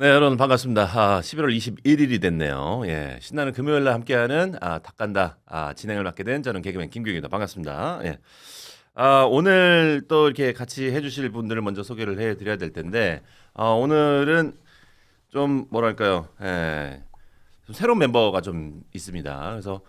네, 여러분 반갑습니다. 11월 21일이 됐네요. 예, 신나는 금요일 날 함께하는 닭간다 진행을 맡게 된 저는 개그맨 김규입니다. 반갑습니다. 예. 오늘 또 이렇게 같이 해주실 분들을 먼저 소개를 해드려야 될 텐데 오늘은 좀 뭐랄까요, 좀 새로운 멤버가 좀 있습니다. 그래서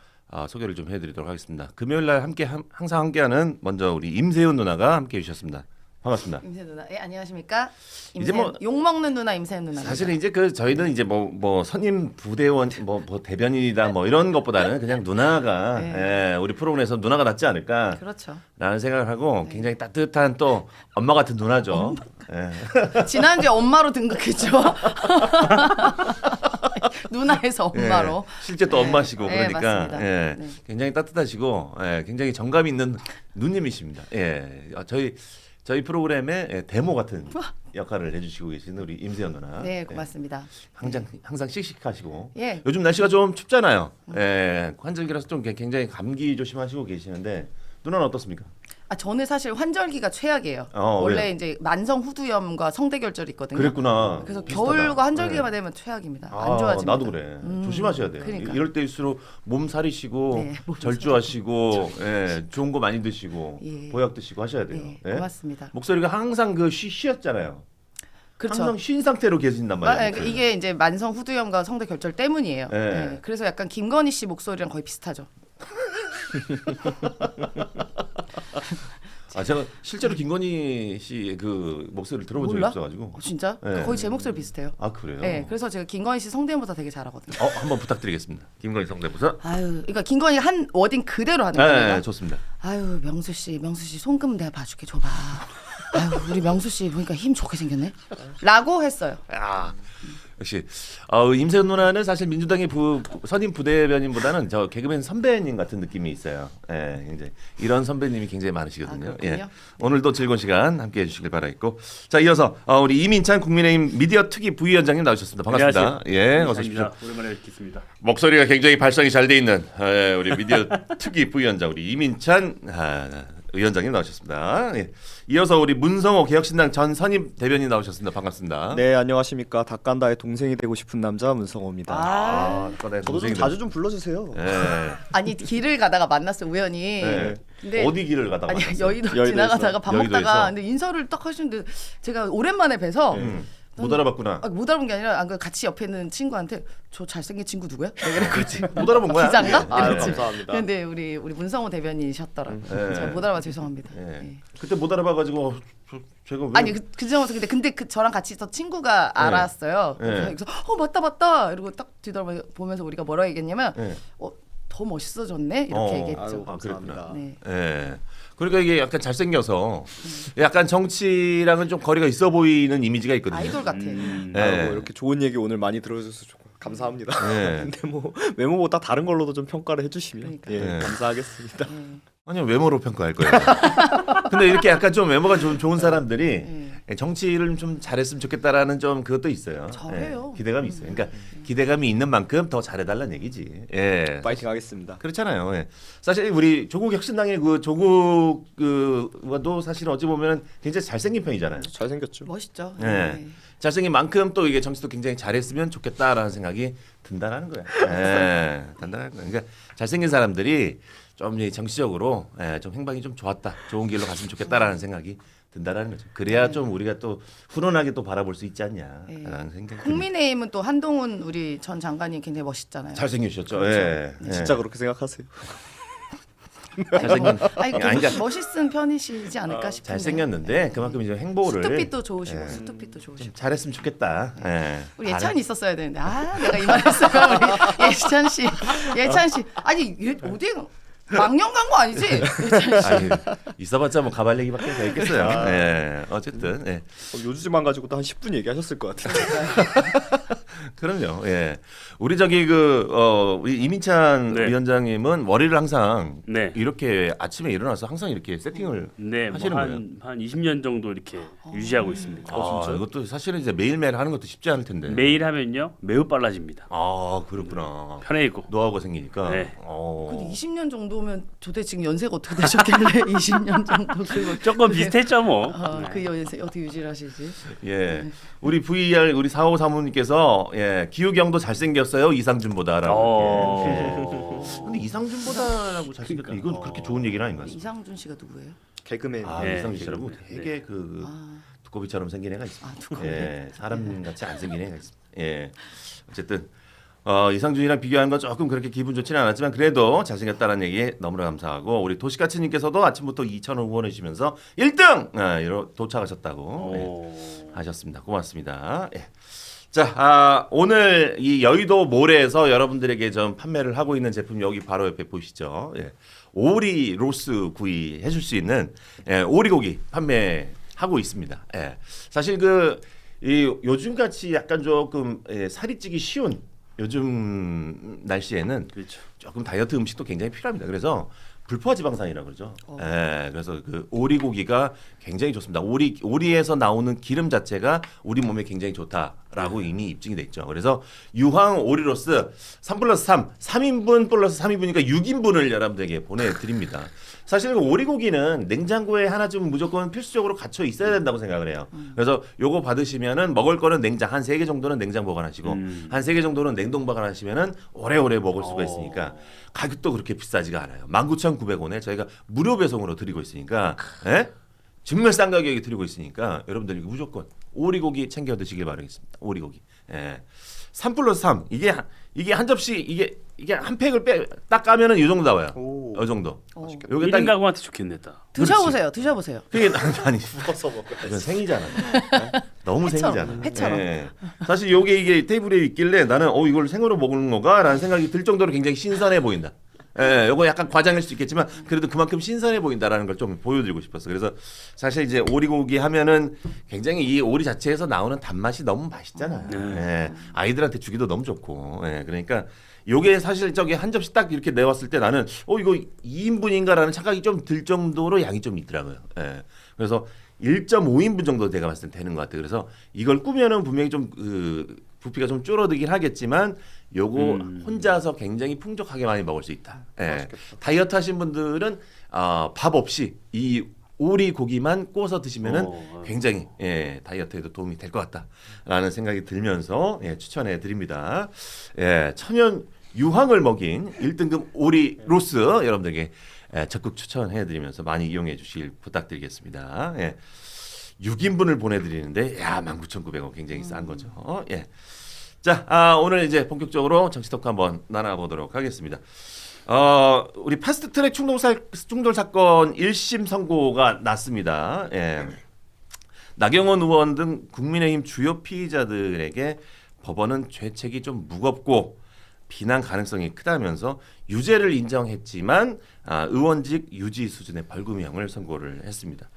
소개를 좀 해드리도록 하겠습니다. 금요일 날 항상 함께하는 먼저 우리 임세훈 누나가 함께해 주셨습니다. 반갑습니다. 임세훈 누나, 예 안녕하십니까? 이제 뭐 욕 먹는 누나 임세훈 누나. 사실은 이제 저희는 이제 뭐 선임 부대원 뭐 대변인이다 뭐 이런 것보다는 그냥 누나가 네. 우리 프로그램에서 누나가 낫지 않을까라는 그렇죠. 생각을 하고 네. 굉장히 따뜻한 또 엄마 같은 누나죠. 예. 지난주에 엄마로 등극했죠. 누나에서 엄마로. 예. 실제 또 네. 엄마시고 네, 그러니까 맞습니다. 네. 네. 굉장히 따뜻하시고 굉장히 정감 있는 누님이십니다. 예. 저희 프로그램의 데모 같은 역할을 해주시고 계시는 우리 임세연 누나. 네, 고맙습니다. 항상 씩씩하시고. 예. 요즘 날씨가 좀 춥잖아요. 환절기라서 좀 굉장히 감기 조심하시고 계시는데 누나는 어떻습니까? 저는 사실 환절기가 최악이에요. 왜요? 원래 이제 만성 후두염과 성대결절이 있거든요. 그랬구나. 그래서 비슷하다. 겨울과 환절기만 네. 되면 최악입니다. 안 좋아집니다. 나도 그래. 조심하셔야 돼요. 그러니까. 이럴 때일수록 몸 사리시고 네, 몸 절주하시고 좋은 거 많이 드시고 예. 보약 드시고 하셔야 돼요. 네, 예? 고맙습니다. 목소리가 항상 쉬었잖아요. 그렇죠. 항상 쉰 상태로 계신단 말이에요. 목소리가. 이게 이제 만성 후두염과 성대결절 때문이에요. 네. 네, 그래서 약간 김건희 씨 목소리랑 거의 비슷하죠. 제가 실제로 김건희 씨 그 목소리를 들어본 적이 몰라? 없어가지고. 진짜? 네. 거의 제 목소리 비슷해요. 그래요? 네, 그래서 제가 김건희 씨 성대모사 되게 잘하거든요. 한번 부탁드리겠습니다. 김건희 성대모사. 그러니까 김건희 한 워딩 그대로 하는 거예요. 네, 좋습니다. 명수 씨 손금 내가 봐줄게 줘봐. 우리 명수 씨 보니까 힘 좋게 생겼네. 라고 했어요. 역시 임세훈 누나는 사실 민주당의 선임 부대변인보다는 저 개그맨 선배님 같은 느낌이 있어요. 이제 이런 선배님이 굉장히 많으시거든요. 그렇군요. 오늘도 즐거운 시간 함께해 주시길 바라겠고, 자 이어서 우리 이민찬 국민의힘 미디어 특위 부위원장님 나오셨습니다. 반갑습니다. 안녕하세요. 예, 어서 오십시오. 오랜만에 뵙겠습니다. 목소리가 굉장히 발성이 잘 돼 있는 우리 미디어 특위 부위원장 우리 이민찬 의원장님 나오셨습니다. 예. 이어서 우리 문성호 개혁신당 전 선임 대변인 나오셨습니다. 반갑습니다. 네, 안녕하십니까. 닭간다의 동생이 되고 싶은 남자 문성호입니다. 저도 좀 자주 좀 불러주세요. 예. 길을 가다가 만났어요 우연히. 네. 근데 어디 길을 가다가 만났어요? 여의도 지나가다가 밥 여의도에서? 먹다가 근데 인사를 딱 하시는데 제가 오랜만에 뵈서 못 알아봤구나. 못 알아본 게 아니라 같이 옆에 있는 친구한테 저 잘생긴 친구 누구야? 내가 이랬거지. 못 알아본 거야? 기자인가? 아유, 이랬지. 감사합니다. 근데 우리 문성호 대변인이셨더라. 제가 못 알아봐 죄송합니다. 예. 그때 못 알아봐가지고 제가 왜? 아니 그 정도서 근데 저랑 같이 있던 친구가 알았어요. 그래서 맞다 이러고 딱 뒤돌아보면서 우리가 뭐라고 얘기했냐면 더 멋있어졌네 이렇게 얘기했죠. 아유, 그랬구나. 감사합니다. 네. 예. 그러니까 이게 약간 잘생겨서 약간 정치랑은 좀 거리가 있어 보이는 이미지가 있거든요. 아이돌 같아. 네. 이렇게 좋은 얘기 오늘 많이 들어줘서 감사합니다. 네. 근데 뭐 외모보다 다른 걸로도 좀 평가를 해주시면 그러니까. 예, 감사하겠습니다. 아니 외모로 평가할 거예요. 근데 이렇게 약간 좀 외모가 좋은 사람들이 정치를 좀 잘했으면 좋겠다라는 좀 그것도 있어요. 잘해요. 기대감이 있어요. 그러니까 기대감이 있는 만큼 더 잘해달라는 얘기지. 예. 파이팅 하겠습니다. 그렇잖아요. 예. 사실 우리 조국 혁신당의 조국과도 사실 어찌 보면 굉장히 잘생긴 편이잖아요. 잘생겼죠. 멋있죠. 예. 네. 잘생긴 만큼 또 이게 정치도 굉장히 잘했으면 좋겠다라는 생각이 든다라는 거야. 예. 든다라는 거야. 그러니까 잘생긴 사람들이 좀 정치적으로 좀 행방이 좀 좋은 길로 갔으면 좋겠다라는 생각이 든다라는 거죠. 그래야 좀 우리가 또 훈훈하게 또 바라볼 수 있지 않냐라는 생각이. 국민의힘은 또 한동훈 우리 전 장관이 굉장히 멋있잖아요. 잘생기셨죠. 예. 예. 진짜 그렇게 생각하세요? 잘생긴. 그러니까 멋있은 편이시지 않을까 싶은데. 잘생겼는데 그만큼 이제 행보를 수트핏도 좋으시고 수트핏도 좋으시고. 좀 잘했으면 좋겠다. 예. 우리 예찬이 있었어야 되는데 내가 이 말했으면 우리 예찬 씨 아니 어디 망령 간 거 아니지? 예찬 씨. 아니, 있어봤자 뭐 가발 얘기밖에 더 있겠어요. 예. 어쨌든 요즘만 가지고도 한 10분 얘기하셨을 것 같은데. 그럼요. 예. 우리 저기 우리 이민찬 네. 위원장님은 머리를 항상 네. 이렇게 아침에 일어나서 항상 이렇게 세팅을 네, 하시는 거예요. 한 20년 정도 이렇게 유지하고 있습니다. 이것도 사실은 이제 매일매일 하는 것도 쉽지 않을 텐데. 매일 하면요 매우 빨라집니다. 그렇구나. 편해지고. 노하우가 생기니까. 네. 근데 20년 정도면 도대체 지금 연세가 어떻게 되셨길래 20년 정도 그거 조금 비슷했죠 뭐. 그 연세 어떻게 유지를 하시지? 예. 우리 VR 우리 45 사모님께서 예, 기우경도 잘생겼어요 이상준보다라고. 예. 근데 이상준보다라고 잘생겼다. 이건 그렇게 좋은 얘기는 아닌 것 같습니다. 이상준 씨가 누구예요? 개그맨. 네, 이상준 씨라고 개그맨. 되게 그 두꺼비처럼 생긴 애가 있습니다. 두꺼비. 예, 사람 같이 안 생긴 애가 있습니다. 예. 어쨌든 이상준이랑 비교하는 건 조금 그렇게 기분 좋지는 않았지만 그래도 잘생겼다는 얘기 너무나 감사하고 우리 도시가츠님께서도 아침부터 2,000원 후원해 주시면서 1등 도착하셨다고 예, 하셨습니다. 고맙습니다. 예. 자, 오늘 이 여의도 몰에서 여러분들에게 좀 판매를 하고 있는 제품 여기 바로 옆에 보이시죠? 예. 오리 로스 구이 해줄 수 있는 오리고기 판매하고 있습니다. 예. 사실 요즘 같이 약간 조금 살이 찌기 쉬운 요즘 날씨에는 그렇죠. 조금 다이어트 음식도 굉장히 필요합니다. 그래서 불포화 지방산이라고 그러죠. 그래서 그 오리고기가 굉장히 좋습니다. 오리에서 나오는 기름 자체가 우리 몸에 굉장히 좋다라고 이미 입증이 돼 있죠. 그래서 유황 오리로스 3+3, 3인분 플러스 3인분이니까 6인분을 여러분들에게 보내드립니다. 사실 그 오리고기는 냉장고에 하나쯤 무조건 필수적으로 갇혀 있어야 된다고 생각을 해요. 그래서 요거 받으시면은 먹을 거는 냉장 한 3개 정도는 냉장 보관하시고 한 3개 정도는 냉동 보관하시면은 오래오래 먹을 수가 있으니까 가격도 그렇게 비싸지가 않아요. 19,900원에 저희가 무료 배송으로 드리고 있으니까 정말 싼 가격에 드리고 있으니까 여러분들 무조건 오리고기 챙겨 드시길 바라겠습니다. 오리고기. 3+3 이게 한 접시 이게 한 팩을 딱 까면은 이 정도 나와요. 이 정도. 요게 1인 가구한테 좋겠다. 드셔보세요. 그게 아니 먹어서 먹어. 이건 생이잖아. 너무 회처럼, 생이잖아. 회처럼. 사실 이게 테이블에 있길래 나는 이걸 생으로 먹는 건가라는 생각이 들 정도로 굉장히 신선해 보인다. 요거 약간 과장일 수 있겠지만 그래도 그만큼 신선해 보인다라는 걸 좀 보여드리고 싶었어. 그래서 사실 이제 오리고기 하면은 굉장히 이 오리 자체에서 나오는 단맛이 너무 맛있잖아요. 아이들한테 주기도 너무 좋고. 그러니까 요게 사실 저기 한 접시 딱 이렇게 내왔을 때 나는 이거 2인분인가라는 착각이 좀 들 정도로 양이 좀 있더라고요. 그래서 1.5인분 정도 내가 봤을 때 되는 것 같아요. 그래서 이걸 꾸면은 분명히 좀 부피가 좀 줄어들긴 하겠지만 요거 혼자서 굉장히 풍족하게 많이 먹을 수 있다. 다이어트 하신 분들은 밥 없이 이 오리 고기만 구워서 드시면은 굉장히 다이어트에도 도움이 될 것 같다라는 생각이 들면서 추천해 드립니다. 천연 유황을 먹인 1등급 오리 로스 여러분들에게 적극 추천해 드리면서 많이 이용해 주실 부탁드리겠습니다. 6인분을 보내드리는데 19,900원 굉장히 싼 거죠. 자, 오늘 이제 본격적으로 정치 토크 한번 나눠보도록 하겠습니다. 우리 패스트트랙 충돌 사건 1심 선고가 났습니다. 나경원 의원 등 국민의힘 주요 피의자들에게 법원은 죄책이 좀 무겁고 비난 가능성이 크다면서 유죄를 인정했지만 의원직 유지 수준의 벌금형을 선고를 했습니다.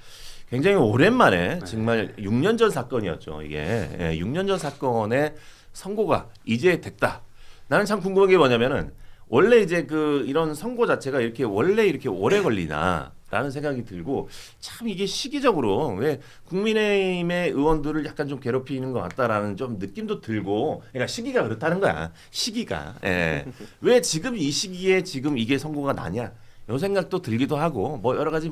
굉장히 오랜만에 정말 6년 전 사건이었죠. 이게 6년 전 사건의 선고가 이제 됐다. 나는 참 궁금한 게 뭐냐면은 원래 이제 이런 선고 자체가 원래 이렇게 오래 걸리나라는 생각이 들고 참 이게 시기적으로 왜 국민의힘의 의원들을 약간 좀 괴롭히는 것 같다라는 좀 느낌도 들고 그러니까 시기가 그렇다는 거야. 시기가 왜 지금 이 시기에 지금 이게 선고가 나냐? 요 생각도 들기도 하고 여러 가지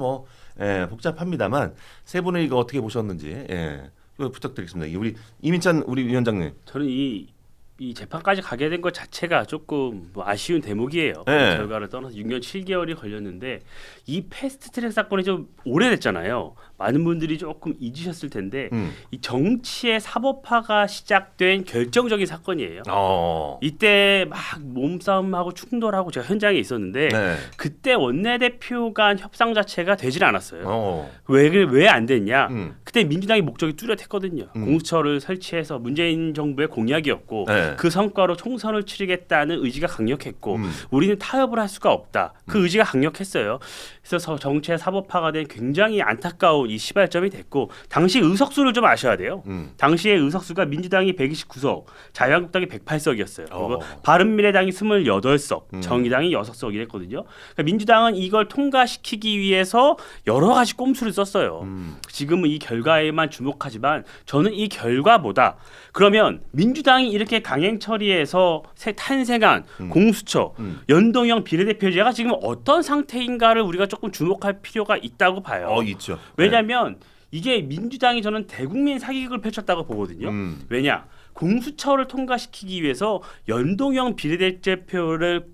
복잡합니다만 세 분은 이거 어떻게 보셨는지 부탁드리겠습니다. 우리 이민찬 우리 위원장님. 저는 이 재판까지 가게 된 것 자체가 조금 아쉬운 대목이에요. 결과를 떠나서 6년 7개월이 걸렸는데 이 패스트트랙 사건이 좀 오래됐잖아요. 많은 분들이 조금 잊으셨을 텐데 이 정치의 사법화가 시작된 결정적인 사건이에요. 이때 막 몸싸움하고 충돌하고 제가 현장에 있었는데 그때 원내대표 간 협상 자체가 되질 않았어요. 왜 안 됐냐? 그때 민주당이 목적이 뚜렷했거든요. 공수처를 설치해서 문재인 정부의 공약이었고 그 성과로 총선을 치르겠다는 의지가 강력했고 우리는 타협을 할 수가 없다. 그 의지가 강력했어요. 그래서 정치의 사법화가 된 굉장히 안타까운 이 시발점이 됐고 당시 의석수를 좀 아셔야 돼요. 당시의 의석수가 민주당이 129석, 자유한국당이 108석이었어요. 그리고 바른미래당이 28석, 정의당이 6석 이랬거든요. 그러니까 민주당은 이걸 통과시키기 위해서 여러 가지 꼼수를 썼어요. 지금은 이 결과에만 주목하지만 저는 이 결과보다 그러면 민주당이 이렇게 강행 처리해서 탄생한 공수처, 연동형 비례대표제가 지금 어떤 상태인가를 우리가 조금 주목할 필요가 있다고 봐요. 있죠. 왜냐하면 이게 민주당이 저는 대국민 사기극을 펼쳤다고 보거든요. 왜냐? 공수처를 통과시키기 위해서 연동형 비례대표를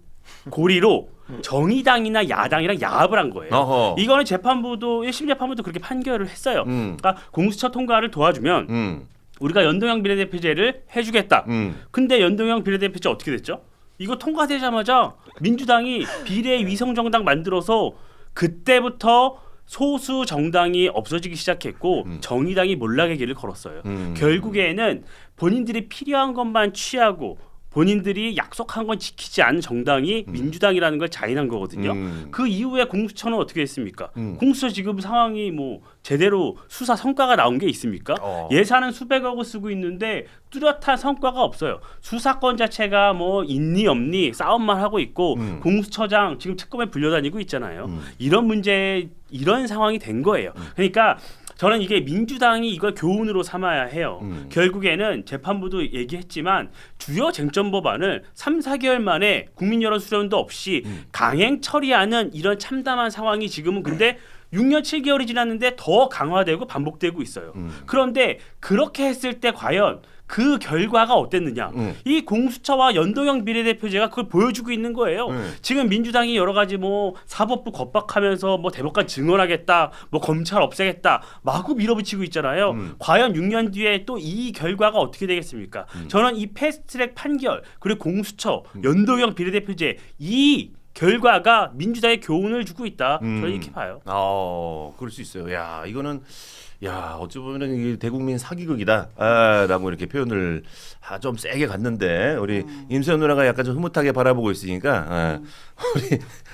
고리로 정의당이나 야당이랑 야합을 한 거예요. 이거는 재판부도 1심 재판부도 그렇게 판결을 했어요. 그러니까 공수처 통과를 도와주면 우리가 연동형 비례대표제를 해주겠다. 근데 연동형 비례대표제 어떻게 됐죠? 이거 통과되자마자 민주당이 비례위성정당 만들어서 그때부터 소수 정당이 없어지기 시작했고 정의당이 몰락의 길을 걸었어요. 결국에는 본인들이 필요한 것만 취하고 본인들이 약속한 건 지키지 않은 정당이 민주당이라는 걸 자인한 거거든요. 그 이후에 공수처는 어떻게 했습니까? 공수처 지금 상황이 뭐 제대로 수사 성과가 나온 게 있습니까? 예산은 수백억을 쓰고 있는데 뚜렷한 성과가 없어요. 수사권 자체가 뭐 있니 없니 싸움만 하고 있고 공수처장 지금 특검에 불려다니고 있잖아요. 이런 문제, 이런 상황이 된 거예요. 그러니까 저는 이게 민주당이 이걸 교훈으로 삼아야 해요. 결국에는 재판부도 얘기했지만 주요 쟁점 법안을 3, 4개월 만에 국민 여론 수렴도 없이 강행 처리하는 이런 참담한 상황이 지금은 근데 6년 7개월이 지났는데 더 강화되고 반복되고 있어요. 그런데 그렇게 했을 때 과연 그 결과가 어땠느냐? 이 공수처와 연동형 비례대표제가 그걸 보여주고 있는 거예요. 지금 민주당이 여러 가지 뭐 사법부 겁박하면서 뭐 대법관 증언하겠다, 뭐 검찰 없애겠다 마구 밀어붙이고 있잖아요. 과연 6년 뒤에 또 이 결과가 어떻게 되겠습니까? 저는 이 패스트트랙 판결 그리고 공수처, 연동형 비례대표제 이 결과가 민주당에 교훈을 주고 있다. 저는 이렇게 봐요. 그럴 수 있어요. 야, 이거는 어찌 보면은 이게 대국민 사기극이다라고 이렇게 표현을 좀 세게 갔는데 우리 임수연 누나가 약간 좀 흐뭇하게 바라보고 있으니까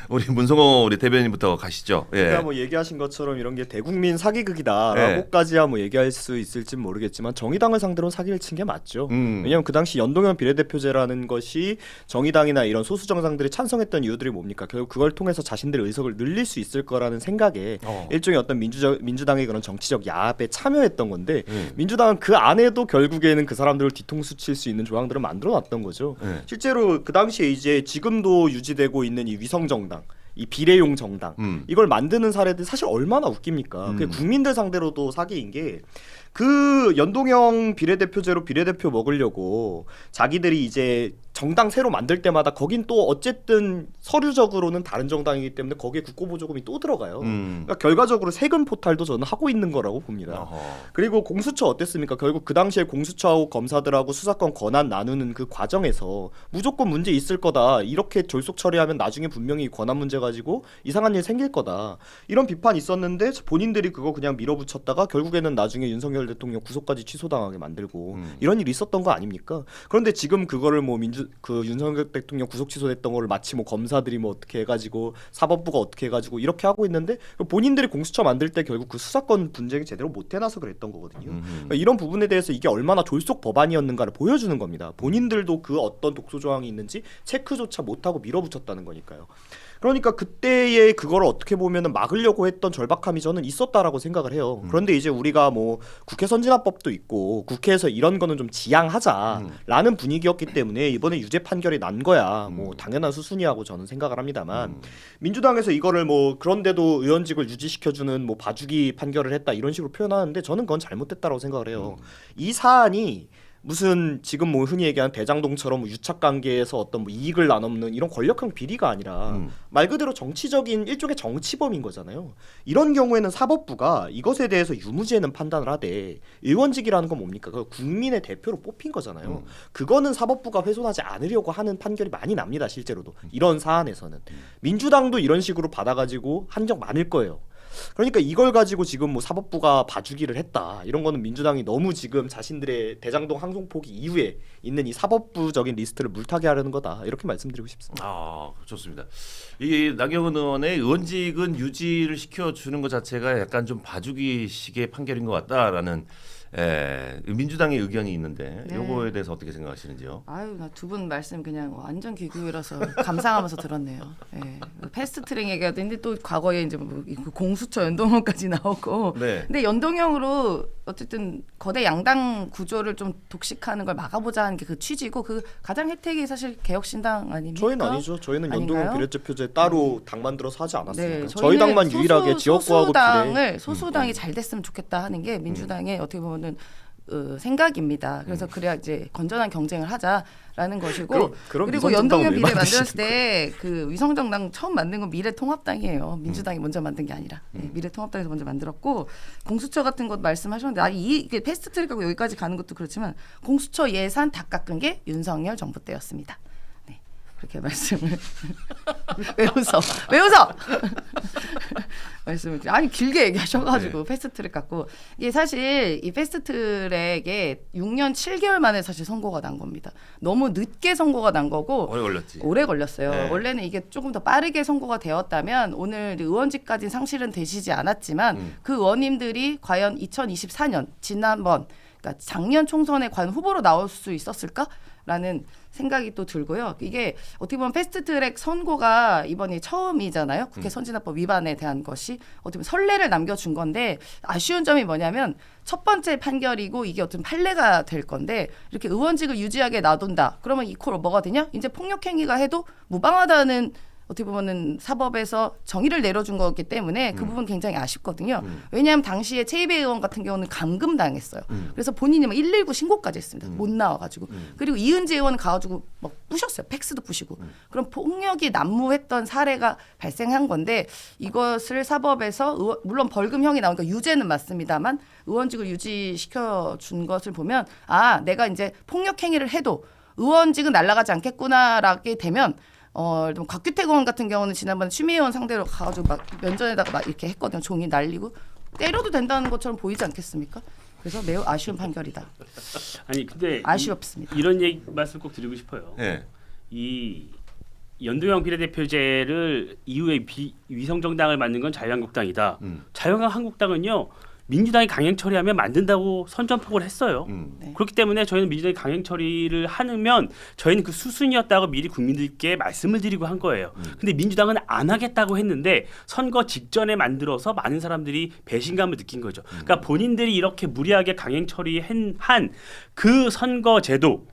우리 문성호 우리 대변인부터 가시죠. 예. 그러니까 뭐 얘기하신 것처럼 이런 게 대국민 사기극이다라고까지야 뭐 얘기할 수 있을지 모르겠지만 정의당을 상대로 사기를 친 게 맞죠. 왜냐하면 그 당시 연동형 비례대표제라는 것이 정의당이나 이런 소수 정당들이 찬성했던 이유들이 뭡니까? 결국 그걸 통해서 자신들의 의석을 늘릴 수 있을 거라는 생각에 일종의 어떤 민주당의 그런 정치적 야합에 참여했던 건데 민주당은 그 안에도 결국에는 그 사람들을 뒤통수 칠 수 있는 조항들을 만들어놨던 거죠. 실제로 그 당시에 이제 지금도 유지되고 있는 이 위성정당, 이 비례용 정당 이걸 만드는 사례들 사실 얼마나 웃깁니까? 그게 국민들 상대로도 사기인 게 그 연동형 비례대표제로 비례대표 먹으려고 자기들이 이제 정당 새로 만들 때마다 거긴 또 어쨌든 서류적으로는 다른 정당이기 때문에 거기에 국고보조금이 또 들어가요. 그러니까 결과적으로 세금 포탈도 저는 하고 있는 거라고 봅니다. 그리고 공수처 어땠습니까? 결국 그 당시에 공수처하고 검사들하고 수사권 권한 나누는 그 과정에서 무조건 문제 있을 거다. 이렇게 졸속 처리하면 나중에 분명히 권한 문제 가지고 이상한 일 생길 거다. 이런 비판이 있었는데 본인들이 그거 그냥 밀어붙였다가 결국에는 나중에 윤석열 대통령 구속까지 취소당하게 만들고 이런 일이 있었던 거 아닙니까? 그런데 지금 그거를 뭐 윤석열 대통령 구속 취소됐던 거를 마치 뭐 검사들이 뭐 어떻게 해가지고 사법부가 어떻게 해가지고 이렇게 하고 있는데 본인들이 공수처 만들 때 결국 그 수사권 분쟁이 제대로 못 해놔서 그랬던 거거든요. 그러니까 이런 부분에 대해서 이게 얼마나 졸속 법안이었는가를 보여주는 겁니다. 본인들도 그 어떤 독소 조항이 있는지 체크조차 못하고 밀어붙였다는 거니까요. 그러니까 그때의 그거를 어떻게 보면은 막으려고 했던 절박함이 저는 있었다라고 생각을 해요. 그런데 이제 우리가 뭐 국회 선진화법도 있고 국회에서 이런 거는 좀 지양하자라는 분위기였기 때문에 이번에 유죄 판결이 난 거야. 뭐 당연한 수순이라고 저는 생각을 합니다만 민주당에서 이거를 뭐 그런데도 의원직을 유지시켜주는 뭐 봐주기 판결을 했다 이런 식으로 표현하는데 저는 그건 잘못됐다라고 생각을 해요. 이 사안이 무슨 지금 뭐 흔히 얘기하는 대장동처럼 뭐 유착 관계에서 어떤 뭐 이익을 나누는 이런 권력형 비리가 아니라 말 그대로 정치적인 일종의 정치범인 거잖아요. 이런 경우에는 사법부가 이것에 대해서 유무죄는 판단을 하되 의원직이라는 건 뭡니까? 그 국민의 대표로 뽑힌 거잖아요. 그거는 사법부가 훼손하지 않으려고 하는 판결이 많이 납니다. 실제로도 이런 사안에서는 민주당도 이런 식으로 받아가지고 한 적 많을 거예요. 그러니까 이걸 가지고 지금 뭐 사법부가 봐주기를 했다 이런 거는 민주당이 너무 지금 자신들의 대장동 항송포기 이후에 있는 이 사법부적인 리스트를 물타기 하려는 거다 이렇게 말씀드리고 싶습니다. 아, 좋습니다. 이 나경원 의원의 의원직은 유지를 시켜주는 것 자체가 약간 좀 봐주기식의 판결인 것 같다라는 민주당의 의견이 있는데 네. 요거에 대해서 어떻게 생각하시는지요? 아유, 나 두 분 말씀 그냥 완전 귀교이라서 감상하면서 들었네요. 예. 패스트트랙 얘기하도 근데 또 과거에 이제 뭐 공수처 연동형까지 나오고. 네. 근데 연동형으로 어쨌든 거대 양당 구조를 좀 독식하는 걸 막아보자 하는 게 그 취지고 그 가장 혜택이 사실 개혁신당 아닙니까? 저희는 아니죠. 저희는 연동형 아닌가요? 비례대표제 따로 당 만들어서 하지 않았습니다. 네, 저희 당만 유일하게 지역구하고 비례. 소수당이 잘 됐으면 좋겠다 하는 게 민주당의 어떻게 보면은 생각입니다. 그래서 그래야 이제 건전한 경쟁을 하자라는 것이고 그럼 그리고 위성정당은 연동형 왜 비례 만드시는 만들었을 때 그 위성정당 처음 만든 건 미래통합당이에요. 민주당이 먼저 만든 게 아니라 미래통합당에서 먼저 만들었고 공수처 같은 것 말씀하셨는데 이게 패스트트랙하고 여기까지 가는 것도 그렇지만 공수처 예산 다 깎은 게 윤석열 정부 때였습니다. 네, 그렇게 말씀을 왜 웃어? 왜 웃어? 말씀을 아니 길게 얘기하셔가지고 패스트트랙 갖고 이게 사실 이 패스트트랙에 6년 7개월 만에 사실 선고가 난 겁니다. 너무 늦게 선고가 난 거고 오래 걸렸지. 오래 걸렸어요. 네. 원래는 이게 조금 더 빠르게 선고가 되었다면 오늘 의원직까지는 상실은 되시지 않았지만 그 의원님들이 과연 2024년 지난번 그러니까 작년 총선에 과연 후보로 나올 수 있었을까라는 생각이 또 들고요. 이게 어떻게 보면 패스트트랙 선고가 이번이 처음이잖아요. 국회 선진화법 위반에 대한 것이 어떻게 보면 선례를 남겨준 건데 아쉬운 점이 뭐냐면 첫 번째 판결이고 이게 어떤 판례가 될 건데 이렇게 의원직을 유지하게 놔둔다. 그러면 이 콜 뭐가 되냐? 이제 폭력행위가 해도 무방하다는 어떻게 보면은 사법에서 정의를 내려준 거기 때문에 그 부분 굉장히 아쉽거든요. 왜냐하면 당시에 최이배 의원 같은 경우는 감금당했어요. 그래서 본인이 막 119 신고까지 했습니다. 못 나와가지고. 그리고 이은재 의원은 가가지고 막 부셨어요. 팩스도 부시고. 그럼 폭력이 난무했던 사례가 발생한 건데 이것을 사법에서 물론 벌금형이 나오니까 유죄는 맞습니다만 의원직을 유지시켜 준 것을 보면 아 내가 이제 폭력행위를 해도 의원직은 날아가지 않겠구나라게 되면 곽규택 의원 같은 경우는 지난번에 추미애 의원 상대로 가가지고 막 면전에다가 막 이렇게 했거든요. 종이 날리고 때려도 된다는 것처럼 보이지 않겠습니까? 그래서 매우 아쉬운 판결이다. 아니 근데 아쉬웠습니다. 이런 얘기 말씀 꼭 드리고 싶어요. 네. 이 연동형 비례대표제를 이후에 위성정당을 만든 건 자유한국당이다. 자유한국당은요 민주당이 강행 처리하면 만든다고 선전포고를 했어요. 네. 그렇기 때문에 저희는 민주당이 강행 처리를 하면 저희는 그 수순이었다고 미리 국민들께 말씀을 드리고 한 거예요. 근데 민주당은 안 하겠다고 했는데 선거 직전에 만들어서 많은 사람들이 배신감을 느낀 거죠. 그러니까 본인들이 이렇게 무리하게 강행 처리한 그 선거 제도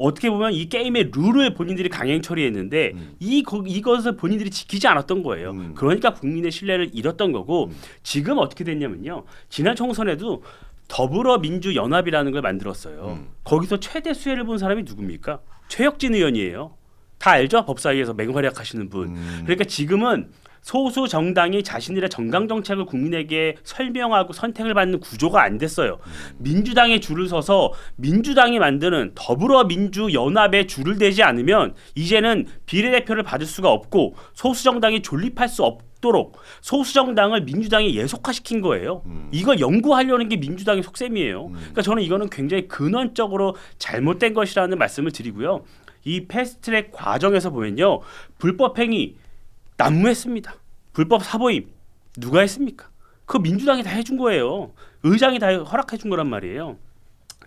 어떻게 보면 이 게임의 룰을 본인들이 강행 처리했는데 이것을 본인들이 지키지 않았던 거예요. 그러니까 국민의 신뢰를 잃었던 거고 지금 어떻게 됐냐면요. 지난 총선에도 더불어민주연합이라는 걸 만들었어요. 거기서 최대 수혜를 본 사람이 누굽니까? 최혁진 의원이에요. 다 알죠? 법사위에서 맹활약하시는 분. 그러니까 지금은 소수 정당이 자신들의 정강 정책을 국민에게 설명하고 선택을 받는 구조가 안 됐어요. 민주당에 줄을 서서 민주당이 만드는 더불어민주연합에 줄을 대지 않으면 이제는 비례대표를 받을 수가 없고 소수 정당이 존립할 수 없도록 소수 정당을 민주당이 예속화시킨 거예요. 이걸 연구하려는 게 민주당의 속셈이에요. 그러니까 저는 이거는 굉장히 근원적으로 잘못된 것이라는 말씀을 드리고요. 이 패스트트랙 과정에서 보면요. 불법행위 난무했습니다. 불법 사보임 누가 했습니까? 그거 민주당이 다 해준 거예요. 의장이 다 허락해 준 거란 말이에요.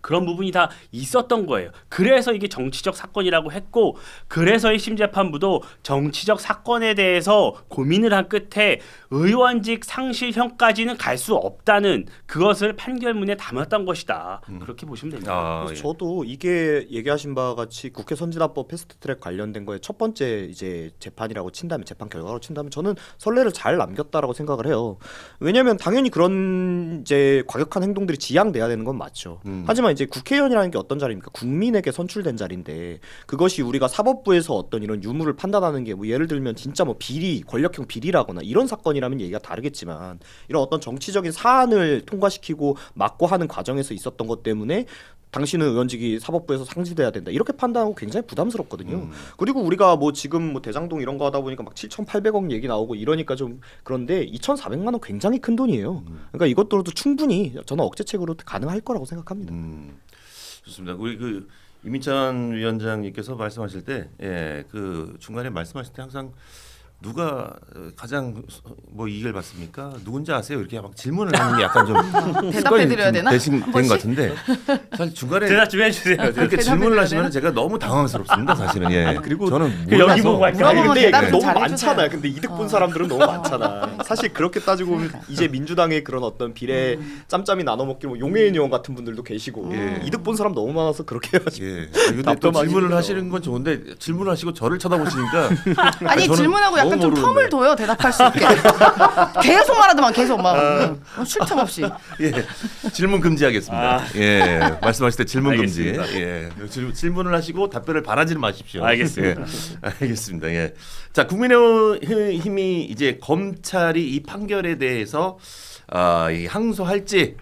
그런 부분이 다 있었던 거예요. 그래서 이게 정치적 사건이라고 했고 그래서 1심 재판부도 정치적 사건에 대해서 고민을 한 끝에 의원직 상실형까지는 갈 수 없다는 그것을 판결문에 담았던 것이다. 그렇게 보시면 됩니다. 아, 그래서 저도 이게 얘기하신 바와 같이 국회 선진화법 패스트트랙 관련된 거에 첫 번째 이제 재판이라고 친다면 재판 결과로 친다면 저는 선례를 잘 남겼다라고 생각을 해요. 왜냐하면 당연히 그런 이제 과격한 행동들이 지양돼야 되는 건 맞죠. 하지만 이제 국회의원이라는 게 어떤 자리입니까? 국민에게 선출된 자리인데 그것이 우리가 사법부에서 어떤 이런 유무를 판단하는 게 뭐 예를 들면 진짜 뭐 비리, 권력형 비리라거나 이런 사건이라면 얘기가 다르겠지만 이런 어떤 정치적인 사안을 통과시키고 막고 하는 과정에서 있었던 것 때문에 당신은 의원직이 사법부에서 상지돼야 된다 이렇게 판단하고 굉장히 부담스럽거든요. 그리고 우리가 뭐 지금 뭐 대장동 이런 거 하다 보니까 막 7,800억 얘기 나오고 이러니까 좀 그런데 2,400만 원 굉장히 큰 돈이에요. 그러니까 이것들도 충분히 저는 억제책으로 가능할 거라고 생각합니다. 좋습니다. 우리 그 이민찬 위원장님께서 말씀하실 때, 그 중간에 말씀하실 때 항상 누가 가장 뭐 이익을 받습니까? 누군지 아세요? 이렇게 막 질문을 하는 게 약간 좀 대답해드려야 되나? 된것 같은데 사실 중간에 대답 좀 해주세요. 그렇게 질문을 하시면 제가 너무 당황스럽습니다. 사실은 그리고 저는 그 여기 몰라서 보고 할까요? 아니 근데 대답 좀 너무 잘해주세요. 많잖아요. 근데 이득 본 사람들은 너무 많잖아. 사실 그렇게 따지고 보면 이제 민주당의 그런 어떤 비례 짬짬이 나눠 먹기 뭐 용해인 의원 같은 분들도 계시고 이득 본 사람 너무 많아서 그렇게 해가지고 예. 근데 또 답답하긴 질문을 해요. 하시는 건 좋은데 질문을 하시고 저를 쳐다보시니까 아니 저는 질문하고 약간 너무 좀 텀을 모르는데. 둬요. 대답할 수 있게. 계속 말하더만 계속 막 쉴 틈 없이. 예. 질문 금지하겠습니다. 예. 말씀하실 때 질문 금지. 알겠습니다. 예. 질문을 하시고 답변을 바라지는 마십시오. 알겠습니다. 예. 알겠습니다. 예. 자, 국민의힘이 이제 검찰이 이 판결에 대해서 이 항소할지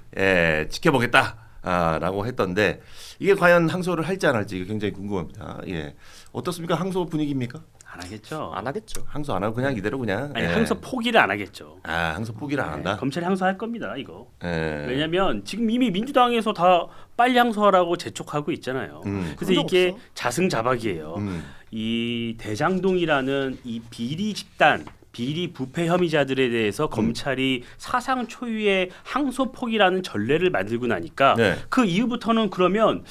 지켜보겠다라고 했던데 이게 과연 항소를 할지 안 할지 굉장히 궁금합니다. 예. 어떻습니까? 항소 분위기입니까? 안 하겠죠. 안 하겠죠. 항소 안 하고 그냥 이대로 그냥 아니 항소 포기를 안 하겠죠. 항소 포기를 안 한다. 검찰이 항소할 겁니다. 이거. 예. 왜냐하면 지금 이미 민주당에서 다 빨리 항소하라고 재촉하고 있잖아요. 음. 그래서 그런 적 이게 없어. 자승자박이에요. 이 대장동이라는 이 비리 집단 비리 부패 혐의자들에 대해서 검찰이 사상 초유의 항소 포기라는 전례를 만들고 나니까 네. 그 이후부터는 그러면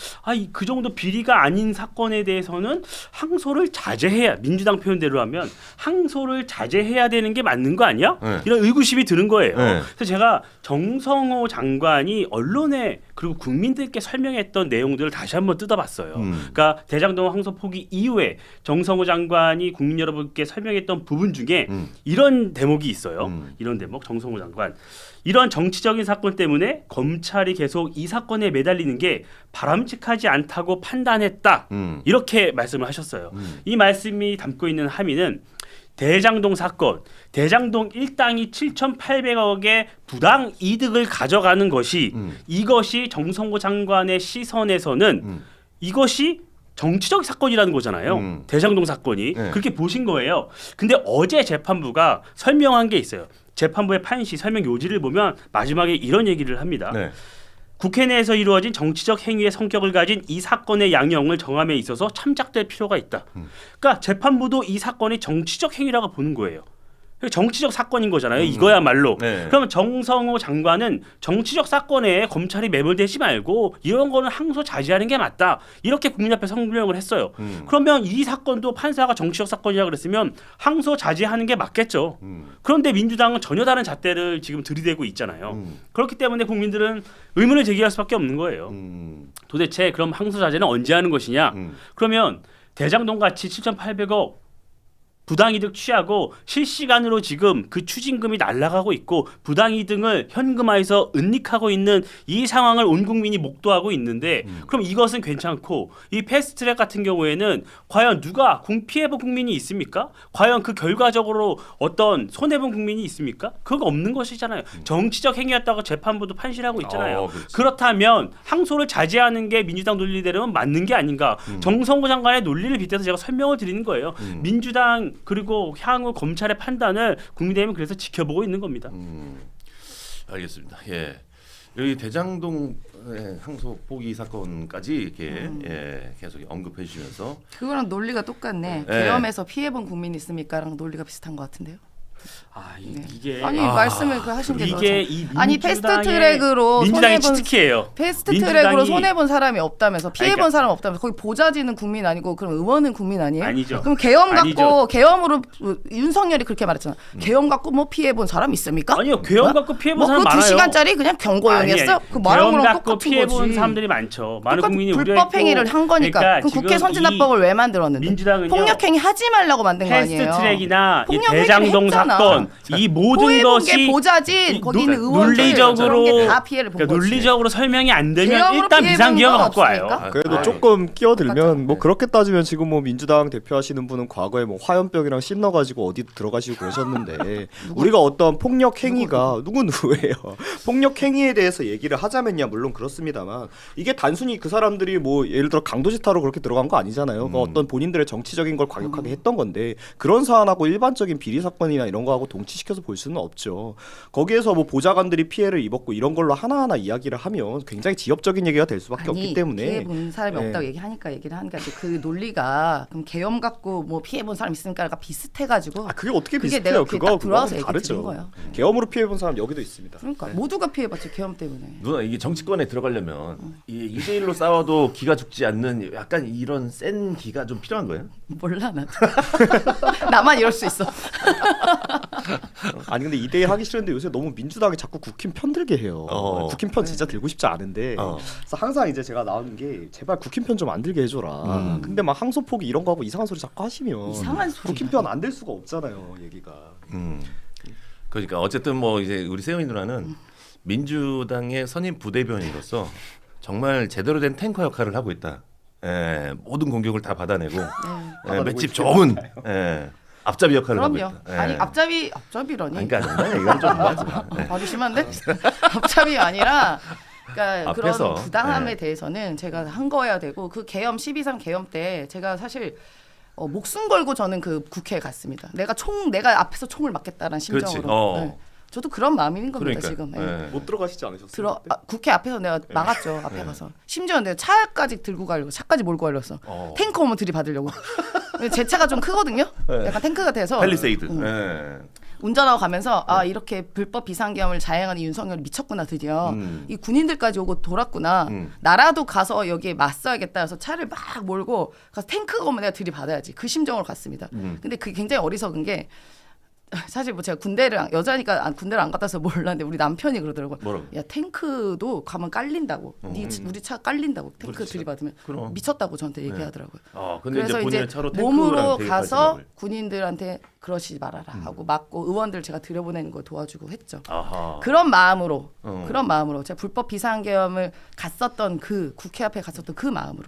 그 정도 비리가 아닌 사건에 대해서는 항소를 자제해야 민주당 표현대로 하면 항소를 자제해야 되는 게 맞는 거 아니야? 네. 이런 의구심이 드는 거예요. 네. 그래서 제가 정성호 장관이 언론에 그리고 국민들께 설명했던 내용들을 다시 한번 뜯어봤어요. 그러니까 대장동 항소 포기 이후에 정성호 장관이 국민 여러분께 설명했던 부분 중에 이런 대목이 있어요. 이런 대목 정성호 장관. 이런 정치적인 사건 때문에 검찰이 계속 이 사건에 매달리는 게 바람직하지 않다고 판단했다. 이렇게 말씀을 하셨어요. 이 말씀이 담고 있는 함의는 대장동 사건, 대장동 일당이 7,800억의 부당 이득을 가져가는 것이 이것이 정성호 장관의 시선에서는 이것이 정치적 사건이라는 거잖아요. 대장동 사건이. 네. 그렇게 보신 거예요. 근데 어제 재판부가 설명한 게 있어요. 재판부의 판시 설명 요지를 보면 마지막에 이런 얘기를 합니다. 네. 국회 내에서 이루어진 정치적 행위의 성격을 가진 이 사건의 양형을 정함에 있어서 참작될 필요가 있다. 그러니까 재판부도 이 사건이 정치적 행위라고 보는 거예요. 정치적 사건인 거잖아요. 이거야말로. 네. 그러면 정성호 장관은 정치적 사건에 검찰이 매몰되지 말고 이런 거는 항소 자제하는 게 맞다. 이렇게 국민 앞에 성명을 했어요. 그러면 이 사건도 판사가 정치적 사건이라고 그랬으면 항소 자제하는 게 맞겠죠. 그런데 민주당은 전혀 다른 잣대를 지금 들이대고 있잖아요. 그렇기 때문에 국민들은 의문을 제기할 수밖에 없는 거예요. 도대체 그럼 항소 자제는 언제 하는 것이냐? 그러면 대장동 가치 7,800억 부당이득 취하고 실시간으로 지금 그 추징금이 날아가고 있고 부당이득을 현금화해서 은닉하고 있는 이 상황을 온 국민이 목도하고 있는데 그럼 이것은 괜찮고 이 패스트트랙 같은 경우에는 과연 누가 피해본 국민이 있습니까? 과연 그 결과적으로 어떤 손해본 국민이 있습니까? 그거 없는 것이잖아요. 정치적 행위였다고 재판부도 판시하고 있잖아요. 그렇지. 그렇다면 항소를 자제하는 게 민주당 논리대로는 맞는 게 아닌가? 정성호 장관의 논리를 빗대서 제가 설명을 드리는 거예요. 민주당 그리고 향후 검찰의 판단을 국민의힘은 그래서 지켜보고 있는 겁니다. 알겠습니다. 예. 여기 대장동 항소 포기 사건까지 이렇게 계속 언급해 주시면서 그거랑 논리가 똑같네. 네. 계엄에서 피해본 국민 있습니까랑 논리가 비슷한 것 같은데요. 네. 이게 아니 말씀을 그 하신 게 이게 더 이 아니 민주당의 패스트트랙으로 민주당의 손해본 치트키예요. 패스트트랙으로 민주당이- 손해본 사람이 없다면서 피해본 그러니까- 사람 없다면서 거기 보좌진은 국민 아니고 그럼 의원은 국민 아니에요? 아니죠. 그럼 계엄 갖고 아니죠. 계엄으로 윤석열이 그렇게 말했잖아. 계엄 갖고 뭐 피해본 사람 있습니까? 아니요, 계엄 갖고 피해본 뭐 사람 그 많아요. 2시간짜리 그냥 경고용이었어? 그 말한 계엄 거랑 갖고 똑같은 피해본 거지. 사람들이 많죠. 많은 똑같은 국민이 불법 우려했고. 행위를 한 거니까. 그러니까 그럼 국회 지금 선진화법을 왜 만들었는데? 민주당은요. 폭력행위 하지 말라고 만든 거 아니에요? 패스트트랙이나 이 폭력행위를 대장동 했잖아. 사건 이 모든 포해본 것이 게 보좌진 거기 있는 의원들 논리적으로 저런 게 다 피해를 본 그러니까 거지. 논리적으로 설명이 안 되면 계엄으로 일단 피해 비상계엄을 본 갖고 건 와요. 없으니까? 그래도 아이. 조금 끼어들면 똑같죠. 뭐 그렇게 따지면 지금 뭐 민주당 대표하시는 분은 과거에 뭐 화염병이랑 심 넣어가지고 어디 들어가시고 그러셨는데 우리가 어떤 폭력 행위가 누구예요? 폭력 행위에 대해서 얘기를 하자면야 물론 그렇습니다만 이게 단순히 그 사람들이 뭐 예를 들어 강도짓하러 그렇게 들어간 거 아니잖아요. 그 어떤 본인들의 정치적인 걸 과격하게 했던 건데 그런 사안하고 일반적인 비리 사건이나 이런 거하고 동치시켜서 볼 수는 없죠. 거기에서 뭐 보좌관들이 피해를 입었고 이런 걸로 하나하나 이야기를 하면 굉장히 지엽적인 얘기가 될 수밖에 없기 아니 때문에 피해 본 사람이 네. 없다고 얘기하니까 얘기를 하니까 그 논리가 그럼 계엄 갖고 뭐 피해 본 사람 있으니까가 비슷해가지고 아 그게 어떻게 그게 비슷해요? 내가 그게 딱 들어와서 얘기 다르죠. 드린 거예요. 계엄으로 피해본 사람 여기도 있습니다. 그러니까 모두가 피해봤지 계엄 때문에. 누나 이게 정치권에 들어가려면 이 2대1로 싸워도 기가 죽지 않는 약간 이런 센 기가 좀 필요한 거예요? 몰라 나. 나만 이럴 수 있어. 아니 근데 2대1 하기 싫은데 요새 너무 민주당이 자꾸 국힘 편들게 해요. 국힘 편 진짜 들고 싶지 않은데 그래서 항상 이제 제가 나오는 게 제발 국힘 편 좀 안 들게 해줘라. 근데 막 항소포기 이런 거 하고 이상한 소리 자꾸 하시면 이상한 소리. 국힘 편 안 될 수가 없잖아요. 얘기가. 그러니까 어쨌든 뭐 이제 우리 세훈이 누나는 민주당의 선임 부대변인으로서 정말 제대로 된 탱커 역할을 하고 있다. 예, 모든 공격을 다 받아내고 맷집 좋은 앞잡이 역할을 하고 그럼요. 있다. 예. 아니 앞잡이라니. 아니, 그러니까 이건 좀 뭐하지 마. 예. 바로 심한데? 앞잡이 아니라 그러니까 앞에서, 그런 부당함에 네. 대해서는 제가 한 거여야 되고 그 계엄 12.3 계엄 때 제가 사실 목숨 걸고 저는 그 국회에 갔습니다. 내가 앞에서 총을 맞겠다라는 심정으로. 그렇지. 네. 저도 그런 마음인 겁니다 그러니까. 지금. 예. 못 들어가시지 않으셨어요? 국회 앞에서 내가 막았죠. 앞에 가서. 심지어 내가 차까지 들고 가려고 차까지 몰고 가려서 탱크 오면 들이받으려고. 제 차가 좀 크거든요. 약간 탱크가 돼서. 팰리세이드. 예. 운전하고 가면서 아 이렇게 불법 비상계엄을 자행하는 윤석열이 미쳤구나 드디어 이 군인들까지 오고 돌았구나 나라도 가서 여기에 맞서야겠다 해서 차를 막 몰고 가서 탱크가 오면 내가 들이받아야지 그 심정으로 갔습니다. 근데 그게 굉장히 어리석은 게 사실 뭐 제가 군대를 여자니까 군대를 안 갔다 와서 몰랐는데 우리 남편이 그러더라고요. 뭐라고? 야 탱크도 가면 깔린다고. 우리 차 깔린다고. 탱크 그렇지. 들이받으면 그럼. 미쳤다고 저한테 얘기하더라고요. 근데 그래서 이제 이제 본인의 차로 몸으로 탱크랑 가서 대립할 군인들한테 그러지 말아라 하고 맞고 의원들 제가 들여보내는 거 도와주고 했죠. 아하. 그런 마음으로 제가 불법 비상계엄을 갔었던 그 국회 앞에 갔었던 그 마음으로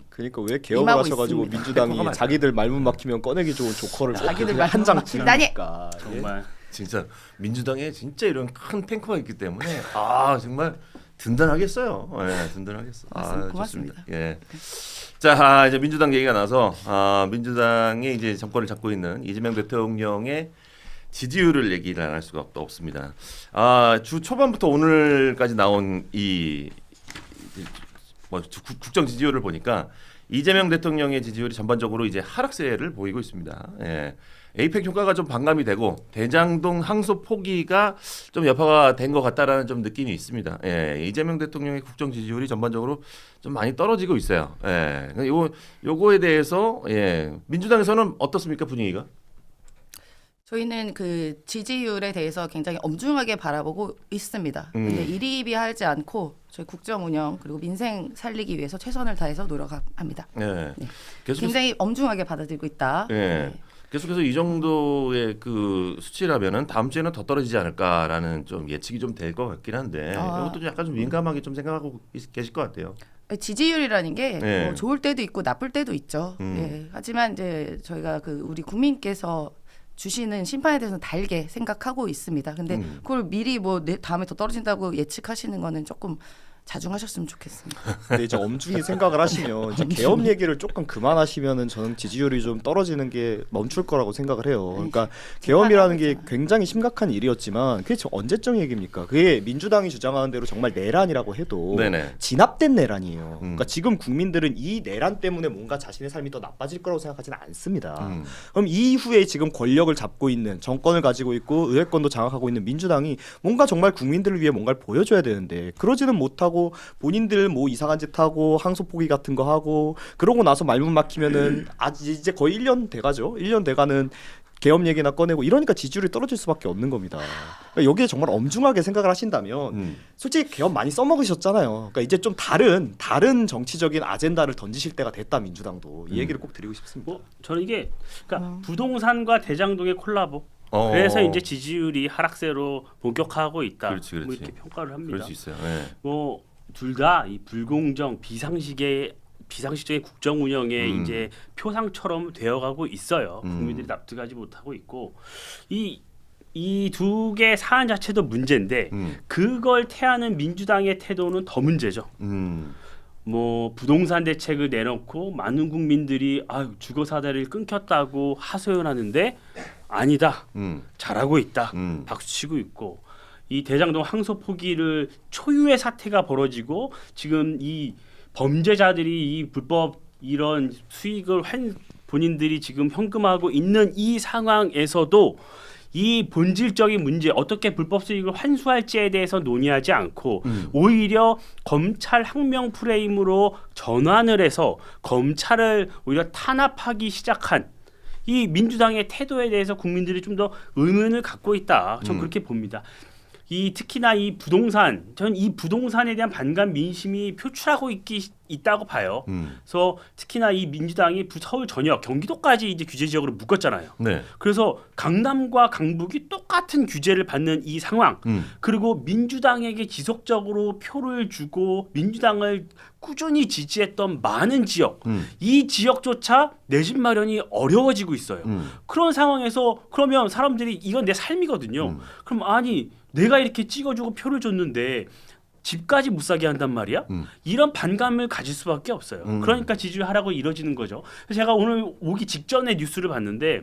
그러니까 왜 계엄을 임하고 하셔가지고 있습니다. 민주당이 자기들 말문 막히면 꺼내기 좋은 조커를 자기들 한 말문 장 막힌다니. 지르니까 정말 진짜 민주당에 진짜 이런 큰 탱커가 있기 때문에 정말 든든하겠어요. 예, 든든하겠어. 맞습니다. 좋습니다. 고맙습니다. 예. 자, 이제 민주당 얘기가 나서 민주당이 이제 정권을 잡고 있는 이재명 대통령의 지지율을 얘기를 안 할 수가 없습니다. 주 초반부터 오늘까지 나온 국정 지지율을 보니까 이재명 대통령의 지지율이 전반적으로 이제 하락세를 보이고 있습니다. 예. 에이펙 효과가 좀 반감이 되고 대장동 항소 포기가 좀 여파가 된 것 같다라는 좀 느낌이 있습니다. 예. 이재명 대통령의 국정 지지율이 전반적으로 좀 많이 떨어지고 있어요. 예. 요거에 대해서 민주당에서는 어떻습니까 분위기가? 저희는 그 지지율에 대해서 굉장히 엄중하게 바라보고 있습니다. 근데 이리비하지 않고 저희 국정 운영 그리고 민생 살리기 위해서 최선을 다해서 노력합니다. 예. 네. 계속해서 굉장히 엄중하게 받아들이고 있다. 예. 네. 계속해서 이 정도의 그 수치라면은 다음 주에는 더 떨어지지 않을까라는 좀 예측이 좀 될 것 같긴 한데 이것도 좀 약간 좀 민감하게 좀 생각하고 계실 것 같아요. 지지율이라는 게 네. 뭐 좋을 때도 있고 나쁠 때도 있죠. 예. 하지만 이제 저희가 그 우리 국민께서 주시는 심판에 대해서는 달게 생각하고 있습니다. 근데 그걸 미리 뭐 다음에 더 떨어진다고 예측하시는 거는 조금 자중하셨으면 좋겠습니다. 근데 이제 엄중히 생각을 하시면 이제 계엄 얘기를 조금 그만하시면은 저는 지지율이 좀 떨어지는 게 멈출 거라고 생각을 해요. 그러니까 계엄이라는 게 굉장히 심각한 일이었지만 그게 지금 언제적 얘기입니까? 그게 민주당이 주장하는 대로 정말 내란이라고 해도 네네. 진압된 내란이에요. 그러니까 지금 국민들은 이 내란 때문에 뭔가 자신의 삶이 더 나빠질 거라고 생각하지는 않습니다. 그럼 이후에 지금 권력을 잡고 있는 정권을 가지고 있고 의회권도 장악하고 있는 민주당이 뭔가 정말 국민들을 위해 뭔가를 보여줘야 되는데 그러지는 못하고 본인들 뭐 이상한 짓 하고 항소 포기 같은 거 하고 그러고 나서 말문 막히면은 이제 거의 1년 돼가죠. 1년 돼가는 계엄 얘기나 꺼내고 이러니까 지지율이 떨어질 수밖에 없는 겁니다. 그러니까 여기에 정말 엄중하게 생각을 하신다면 솔직히 계엄 많이 써먹으셨잖아요. 그러니까 이제 좀 다른 정치적인 아젠다를 던지실 때가 됐다 민주당도 이 얘기를 꼭 드리고 싶습니다. 저는 이게 그러니까 부동산과 대장동의 콜라보 그래서 이제 지지율이 하락세로 본격화하고 있다. 그렇지. 뭐 이렇게 평가를 합니다. 그럴 수 있어요. 예. 뭐 둘 다 이 불공정 비상식적인 국정 운영에 이제 표상처럼 되어가고 있어요. 국민들이 납득하지 못하고 있고 이 두 개 사안 자체도 문제인데 그걸 태하는 민주당의 태도는 더 문제죠. 뭐 부동산 대책을 내놓고 많은 국민들이 주거 사다리를 끊겼다고 하소연하는데 아니다. 잘하고 있다. 박수치고 있고 이 대장동 항소 포기를 초유의 사태가 벌어지고 지금 이 범죄자들이 이 불법 이런 수익을 본인들이 지금 현금화하고 있는 이 상황에서도 이 본질적인 문제 어떻게 불법 수익을 환수할지에 대해서 논의하지 않고 오히려 검찰 항명 프레임으로 전환을 해서 검찰을 오히려 탄압하기 시작한 이 민주당의 태도에 대해서 국민들이 좀 더 의문을 갖고 있다. 전 그렇게 봅니다. 특히나 이 부동산, 전 이 부동산에 대한 반감 민심이 표출하고 있다고 봐요. 그래서 특히나 이 민주당이 서울 전역, 경기도까지 이제 규제 지역으로 묶었잖아요. 네. 그래서 강남과 강북이 똑같은 규제를 받는 이 상황, 그리고 민주당에게 지속적으로 표를 주고 민주당을 꾸준히 지지했던 많은 지역, 이 지역조차 내 집 마련이 어려워지고 있어요. 그런 상황에서 그러면 사람들이 이건 내 삶이거든요. 그럼 아니 내가 이렇게 찍어주고 표를 줬는데 집까지 못 사게 한단 말이야? 이런 반감을 가질 수밖에 없어요. 그러니까 지지율 하락이 이뤄지는 거죠. 그래서 제가 오늘 오기 직전에 뉴스를 봤는데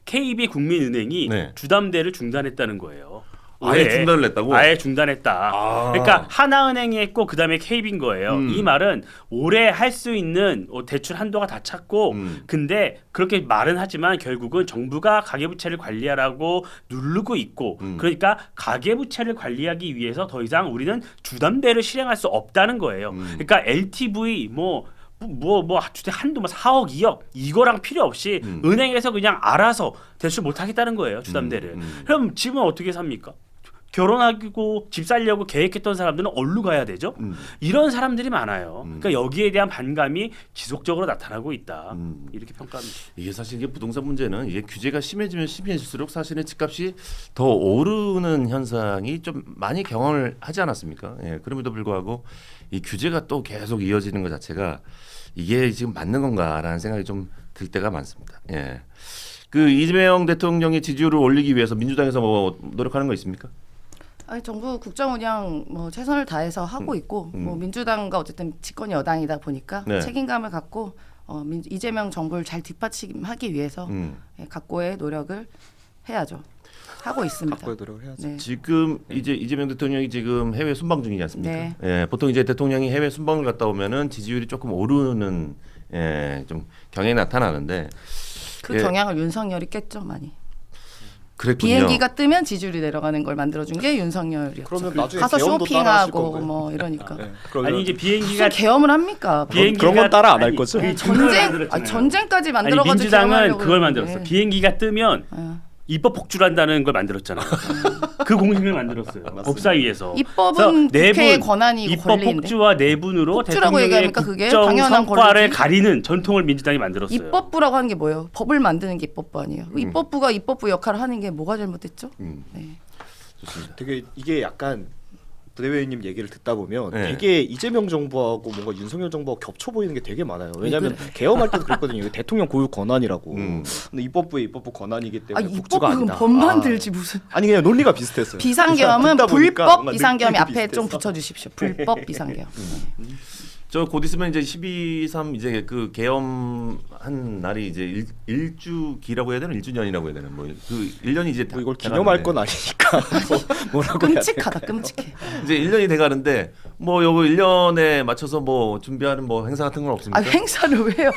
KB국민은행이 네. 주담대를 중단했다는 거예요. 아예 중단을 했다고? 아예 중단했다. 그러니까 하나은행이 했고 그다음에 KB인 거예요. 이 말은 올해 할 수 있는 대출 한도가 다 찼고 근데 그렇게 말은 하지만 결국은 정부가 가계부채를 관리하라고 누르고 있고 그러니까 가계부채를 관리하기 위해서 더 이상 우리는 주담대를 실행할 수 없다는 거예요. 그러니까 LTV 주택 한도 4억 2억 이거랑 필요 없이 은행에서 그냥 알아서 대출 못 하겠다는 거예요. 주담대를. 그럼 집은 어떻게 삽니까? 결혼하고 집 살려고 계획했던 사람들은 어디로 가야 되죠? 이런 사람들이 많아요. 그러니까 여기에 대한 반감이 지속적으로 나타나고 있다. 이렇게 평가합니다. 이게 사실 이게 부동산 문제는 이게 규제가 심해지면 심해질수록 사실은 집값이 더 오르는 현상이 좀 많이 경험을 하지 않았습니까? 예, 그럼에도 불구하고 이 규제가 또 계속 이어지는 것 자체가 이게 지금 맞는 건가라는 생각이 좀 들 때가 많습니다. 예. 그 이재명 대통령의 지지율을 올리기 위해서 민주당에서 뭐 노력하는 거 있습니까? 아니, 정부 국정 운영 뭐 최선을 다해서 하고 있고 뭐 민주당과 어쨌든 집권 여당이다 보니까 네. 책임감을 갖고 이재명 정부를 잘 뒷받침하기 위해서 각고의 노력을 해야죠. 하고 있습니다. 각고의 노력을 해야죠. 네. 지금 이제 이재명 대통령이 지금 해외 순방 중이지 않습니까? 네. 예, 보통 이제 대통령이 해외 순방을 갔다 오면은 지지율이 조금 오르는 좀 경향이 나타나는데 그 경향을 윤석열이 깼죠 많이. 그랬군요. 비행기가 뜨면 지지율이 내려가는 걸 만들어준 게 윤석열이었죠. 그러면 나중에 가서 계엄도 따라하실 쇼핑하고 건가요? 뭐 이러니까. 네. 그러면 아니 이제 무슨 비행기가 계엄을 합니까? 그런 건 따라 안 할 거죠? 전쟁까지 아니 만들어가지고 민주당은 계엄하려고 그걸 그러는데. 만들었어. 비행기가 뜨면 입법 복주한다는 걸 만들었잖아요. 그 공식을 만들었어요. 법사위에서. 입법은 그래서 국회의 권한이고 입법 권리인데. 복주와 내분으로 복주라고 대통령의 얘기합니까? 그게 국정 당연한 성과를 권리지. 가리는 전통을 민주당이 만들었어요. 입법부라고 하는 게 뭐예요? 법을 만드는 게 입법부 아니에요? 입법부가 입법부 역할을 하는 게 뭐가 잘못됐죠? 네. 좋습니다. 되게 이게 약간 부대변인님 얘기를 듣다 보면 네. 되게 이재명 정부하고 뭔가 윤석열 정부하고 겹쳐 보이는 게 되게 많아요. 왜냐하면 계엄할 때도 그랬거든요. 이거 대통령 고유 권한이라고. 근데 입법부 권한이기 때문에 복주가 입법부는 아니다. 법 만들지 무슨. 아니 그냥 논리가 비슷했어요. 비상계엄은 듣다 보니까 불법 뭔가 비상계엄 느낌이 앞에 좀 비슷해서. 붙여주십시오. 불법 비상계엄. 저 곧 있으면 이제 12.3 이제 그 계엄한 날이 이제 일주기라고 해야 되나 1주년이라고 해야 되나 뭐 그 1년이 이제 뭐 이걸 기념할 건 아니니까 뭐라고 해야 돼. 끔찍하다, 끔찍해. 이제 1년이 돼 가는데 뭐 요거 1년에 맞춰서 뭐 준비하는 뭐 행사 같은 건 없습니까? 아, 행사를 왜요?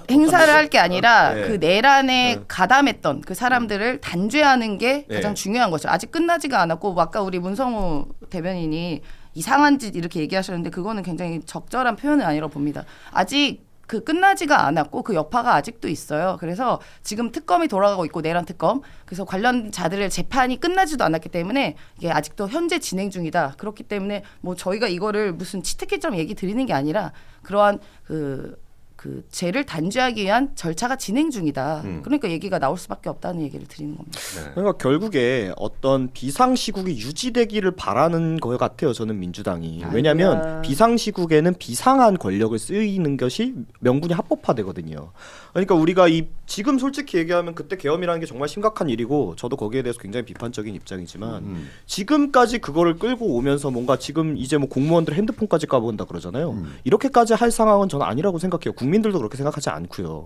행사를 할 게 아니라 네. 그 내란에 가담했던 그 사람들을 단죄하는 게 네. 가장 중요한 거죠. 아직 끝나지가 않았고 아까 우리 문성우 대변인이 이상한 짓 이렇게 얘기하셨는데 그거는 굉장히 적절한 표현은 아니라고 봅니다. 아직 그 끝나지가 않았고 그 여파가 아직도 있어요. 그래서 지금 특검이 돌아가고 있고 내란 특검. 그래서 관련자들의 재판이 끝나지도 않았기 때문에 이게 아직도 현재 진행 중이다. 그렇기 때문에 뭐 저희가 이거를 무슨 치트키처럼 얘기 드리는 게 아니라 그러한 그 그 죄를 단죄하기 위한 절차가 진행 중이다. 그러니까 얘기가 나올 수밖에 없다는 얘기를 드리는 겁니다. 네. 그러니까 결국에 어떤 비상시국이 유지되기를 바라는 것 같아요. 저는 민주당이. 왜냐하면 비상시국에는 비상한 권력을 쓰이는 것이 명분이 합법화되거든요. 그러니까 우리가 이 지금 솔직히 얘기하면 그때 계엄이라는 게 정말 심각한 일이고 저도 거기에 대해서 굉장히 비판적인 입장이지만 지금까지 그거를 끌고 오면서 뭔가 지금 이제 뭐 공무원들 핸드폰까지 까본다 그러잖아요. 이렇게까지 할 상황은 저는 아니라고 생각해요. 국민들도 그렇게 생각하지 않고요.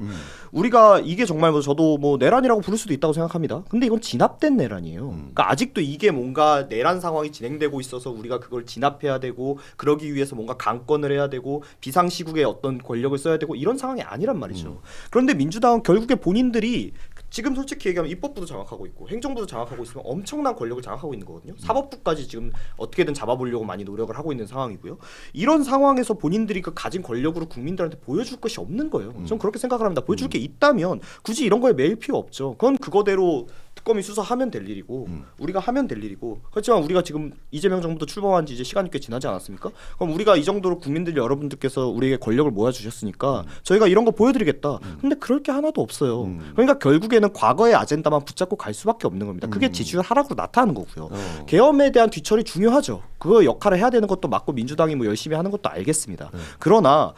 우리가 이게 정말 뭐 저도 뭐 내란이라고 부를 수도 있다고 생각합니다. 근데 이건 진압된 내란이에요. 그러니까 아직도 이게 뭔가 내란 상황이 진행되고 있어서 우리가 그걸 진압해야 되고 그러기 위해서 뭔가 강권을 해야 되고 비상시국에 어떤 권력을 써야 되고 이런 상황이 아니란 말이죠. 그런데 민주당은 결국에 본인들이 지금 솔직히 얘기하면 입법부도 장악하고 있고 행정부도 장악하고 있으면 엄청난 권력을 장악하고 있는 거거든요. 사법부까지 지금 어떻게든 잡아보려고 많이 노력을 하고 있는 상황이고요. 이런 상황에서 본인들이 그 가진 권력으로 국민들한테 보여줄 것이 없는 거예요. 저는 그렇게 생각을 합니다. 보여줄 게 있다면 굳이 이런 거에 매일 필요 없죠. 그건 그거대로 특검이 수사하면 될 일이고 우리가 하면 될 일이고 그렇지만 우리가 지금 이재명 정부도 출범한 지 이제 시간이 꽤 지나지 않았습니까? 그럼 우리가 이 정도로 국민들 여러분들께서 우리에게 권력을 모아주셨으니까 저희가 이런 거 보여드리겠다. 근데 그럴 게 하나도 없어요. 그러니까 결국에는 과거의 아젠다만 붙잡고 갈 수밖에 없는 겁니다. 그게 지지율 하락으로 나타나는 거고요. 계엄에 대한 뒤처리 중요하죠. 그거 역할을 해야 되는 것도 맞고 민주당이 뭐 열심히 하는 것도 알겠습니다. 그러나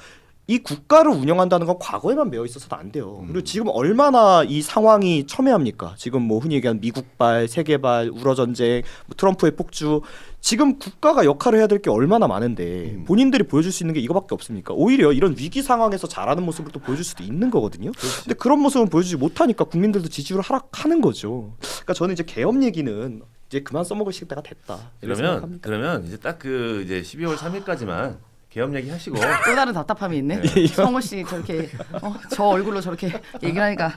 이 국가를 운영한다는 건 과거에만 매여 있어서는 안 돼요. 그리고 지금 얼마나 이 상황이 첨예합니까? 지금 뭐 흔히 얘기하는 미국발, 세계발, 우러 전쟁, 뭐 트럼프의 폭주. 지금 국가가 역할을 해야 될 게 얼마나 많은데 본인들이 보여줄 수 있는 게 이거밖에 없습니까? 오히려 이런 위기 상황에서 잘하는 모습을 또 보여줄 수도 있는 거거든요. 근데 그런 모습은 보여주지 못하니까 국민들도 지지율을 하락하는 거죠. 그러니까 저는 이제 계엄 얘기는 이제 그만 써먹으실 때가 됐다. 이렇게 생각합니다. 그러면 이제 딱 그 이제 12월 3일까지만 계엄 얘기 하시고 또 다른 답답함이 있네. 성호 씨 저렇게 저 얼굴로 저렇게 얘기를 하니까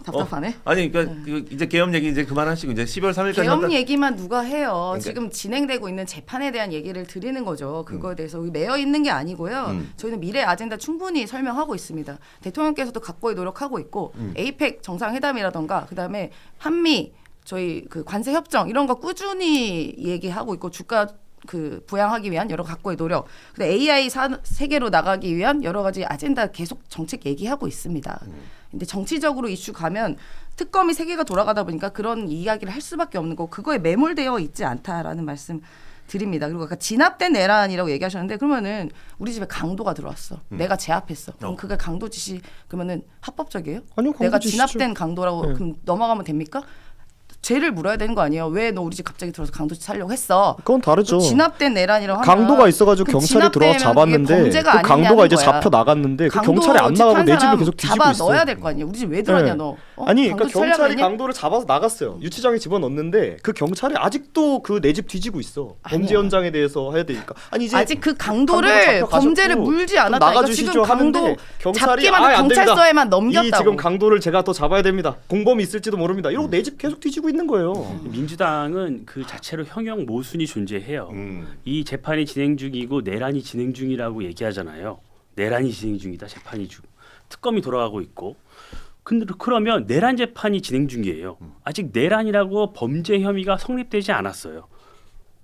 답답하네. 아니 그러니까 그 이제 계엄 얘기 이제 그만하시고 이제 12월 3일까지 계엄 얘기만 누가 해요. 그러니까. 지금 진행되고 있는 재판에 대한 얘기를 드리는 거죠. 그거에 대해서 매여 있는 게 아니고요. 저희는 미래 아젠다 충분히 설명하고 있습니다. 대통령께서도 각고의 노력하고 있고 에이펙 정상회담이라던가 그다음에 한미 저희 그 관세 협정 이런 거 꾸준히 얘기하고 있고 주가 그 부양하기 위한 여러 각고의 노력, 근데 AI 세계로 나가기 위한 여러 가지 아젠다 계속 정책 얘기하고 있습니다. 근데 정치적으로 이슈 가면 특검이 세계가 돌아가다 보니까 그런 이야기를 할 수밖에 없는 거 그거에 매몰되어 있지 않다라는 말씀 드립니다. 그리고 아까 진압된 내란이라고 얘기하셨는데 그러면은 우리 집에 강도가 들어왔어. 내가 제압했어. 그럼 그게 강도 지시 그러면은 합법적이에요? 아니요, 내가 강도 지시죠. 진압된 강도라고 그럼 넘어가면 됩니까? 죄를 물어야 되는 거 아니에요? 왜 너 우리 집 갑자기 들어서 강도 살려고 했어? 그건 다르죠. 진압된 내란이라고 하면 강도가 있어가지고 그럼 경찰이 들어와 진압되면 잡았는데 그게 그 범죄가 강도가 이제 아니냐는 거야. 잡혀 나갔는데 그 강도 경찰이 안 나가고 집한 내 집을 사람 계속 뒤지고 잡아 있어. 넣어야 될 거 아니에요. 우리 집 왜 들어왔냐 네. 너? 아니 그러니까 강도 경찰이 살려고 했냐? 강도를 잡아서 나갔어요. 유치장에 집어넣는데 그 경찰이 아직도 그 내 집 뒤지고 있어. 범죄 아니야. 현장에 대해서 해야 되니까. 아니 이제 아직 그 강도가 강도를 잡혀가셨고 범죄를 물지 좀 않았다니까. 나가주시죠 지금 강도 하는데 경찰이 잡기만 안 됩니다. 경찰서에만 이 넘겼다고. 지금 강도를 제가 더 잡아야 됩니다. 공범이 있을지도 모릅니다. 이러고 내 집 계속 뒤지고 있는 거예요. 민주당은 그 자체로 형용 모순이 존재해요. 이 재판이 진행 중이고 내란이 진행 중이라고 얘기하잖아요. 내란이 진행 중이다. 재판이 특검이 돌아가고 있고. 근데 그러면 내란 재판이 진행 중이에요. 아직 내란이라고 범죄 혐의가 성립되지 않았어요.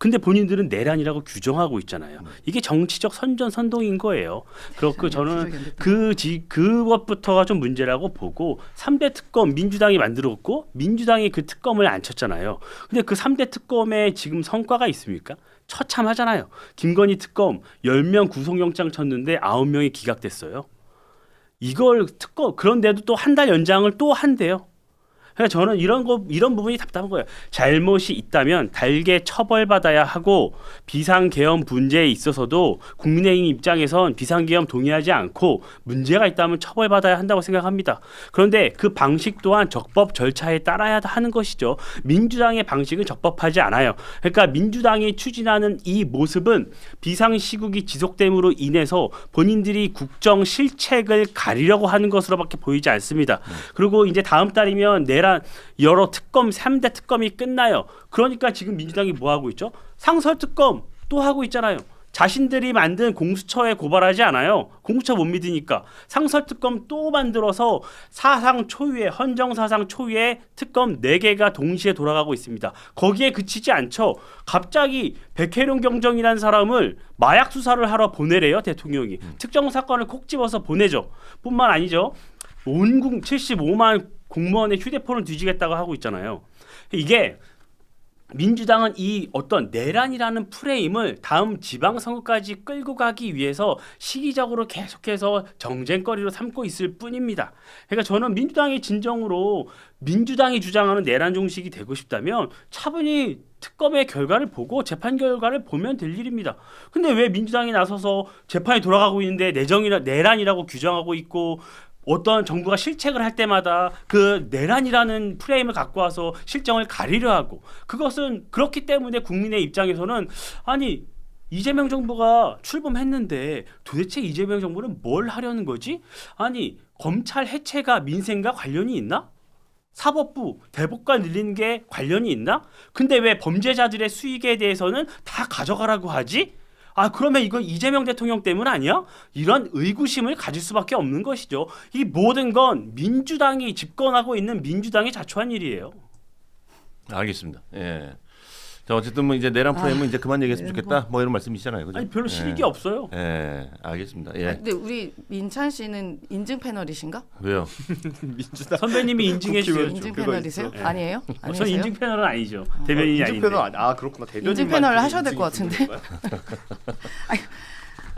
근데 본인들은 내란이라고 규정하고 있잖아요. 이게 정치적 선전선동인 거예요. 그렇고 저는 그것부터가 좀 문제라고 보고 3대 특검 민주당이 만들었고 민주당이 그 특검을 안 쳤잖아요. 근데 그 3대 특검에 지금 성과가 있습니까? 처참하잖아요. 김건희 특검 10명 구속영장 쳤는데 9명이 기각됐어요. 이걸 특검 그런데도 또 한 달 연장을 또 한대요. 그러니까 저는 이런 부분이 답답한 거예요. 잘못이 있다면 달게 처벌받아야 하고 비상계엄 문제에 있어서도 국민의힘 입장에선 비상계엄 동의하지 않고 문제가 있다면 처벌받아야 한다고 생각합니다. 그런데 그 방식 또한 적법 절차에 따라야 하는 것이죠. 민주당의 방식은 적법하지 않아요. 그러니까 민주당이 추진하는 이 모습은 비상시국이 지속됨으로 인해서 본인들이 국정 실책을 가리려고 하는 것으로밖에 보이지 않습니다. 그리고 이제 다음 달이면 내란 여러 특검 3대 특검이 끝나요. 그러니까 지금 민주당이 뭐 하고 있죠? 상설 특검 또 하고 있잖아요. 자신들이 만든 공수처에 고발하지 않아요. 공수처 못 믿으니까 상설특검 또 만들어서 사상 초유의 헌정사상 초유의 특검 4개가 동시에 돌아가고 있습니다. 거기에 그치지 않죠. 갑자기 백혜룡 경정이라는 사람을 마약 수사를 하러 보내래요. 대통령이. 특정 사건을 콕 집어서 보내죠. 뿐만 아니죠. 온 75만 공무원의 휴대폰을 뒤지겠다고 하고 있잖아요. 이게 민주당은 이 어떤 내란이라는 프레임을 다음 지방선거까지 끌고 가기 위해서 시기적으로 계속해서 정쟁거리로 삼고 있을 뿐입니다. 그러니까 저는 민주당이 진정으로 민주당이 주장하는 내란 종식이 되고 싶다면 차분히 특검의 결과를 보고 재판 결과를 보면 될 일입니다. 근데 왜 민주당이 나서서 재판이 돌아가고 있는데 내란이라고 규정하고 있고 어떤 정부가 실책을 할 때마다 그 내란이라는 프레임을 갖고 와서 실정을 가리려 하고 그것은 그렇기 때문에 국민의 입장에서는 아니 이재명 정부가 출범했는데 도대체 이재명 정부는 뭘 하려는 거지? 아니 검찰 해체가 민생과 관련이 있나? 사법부, 대법관 늘리는 게 관련이 있나? 근데 왜 범죄자들의 수익에 대해서는 다 가져가라고 하지? 아 그러면 이건 이재명 대통령 때문 아니야? 이런 의구심을 가질 수밖에 없는 것이죠. 이 모든 건 민주당이 집권하고 있는 민주당이 자초한 일이에요. 알겠습니다. 예. 자 어쨌든 뭐 이제 내란 프레임은 이제 그만 얘기했으면 좋겠다. 뭐 이런 말씀이시잖아요. 그죠? 아니 별로 실익이 없어요. 예. 알겠습니다. 예. 근데 우리 민찬 씨는 인증 패널이신가? 왜요? 민주당 선배님이 인증해 주세요. 국회의원 인증 그거 패널이세요? 있어. 아니에요? 전 아니세요? 인증 패널은 아니죠. 대변인이 인증 아닌데. 패널 그렇구나. 대변인 인증 패널을 하셔야 될 것 같은데.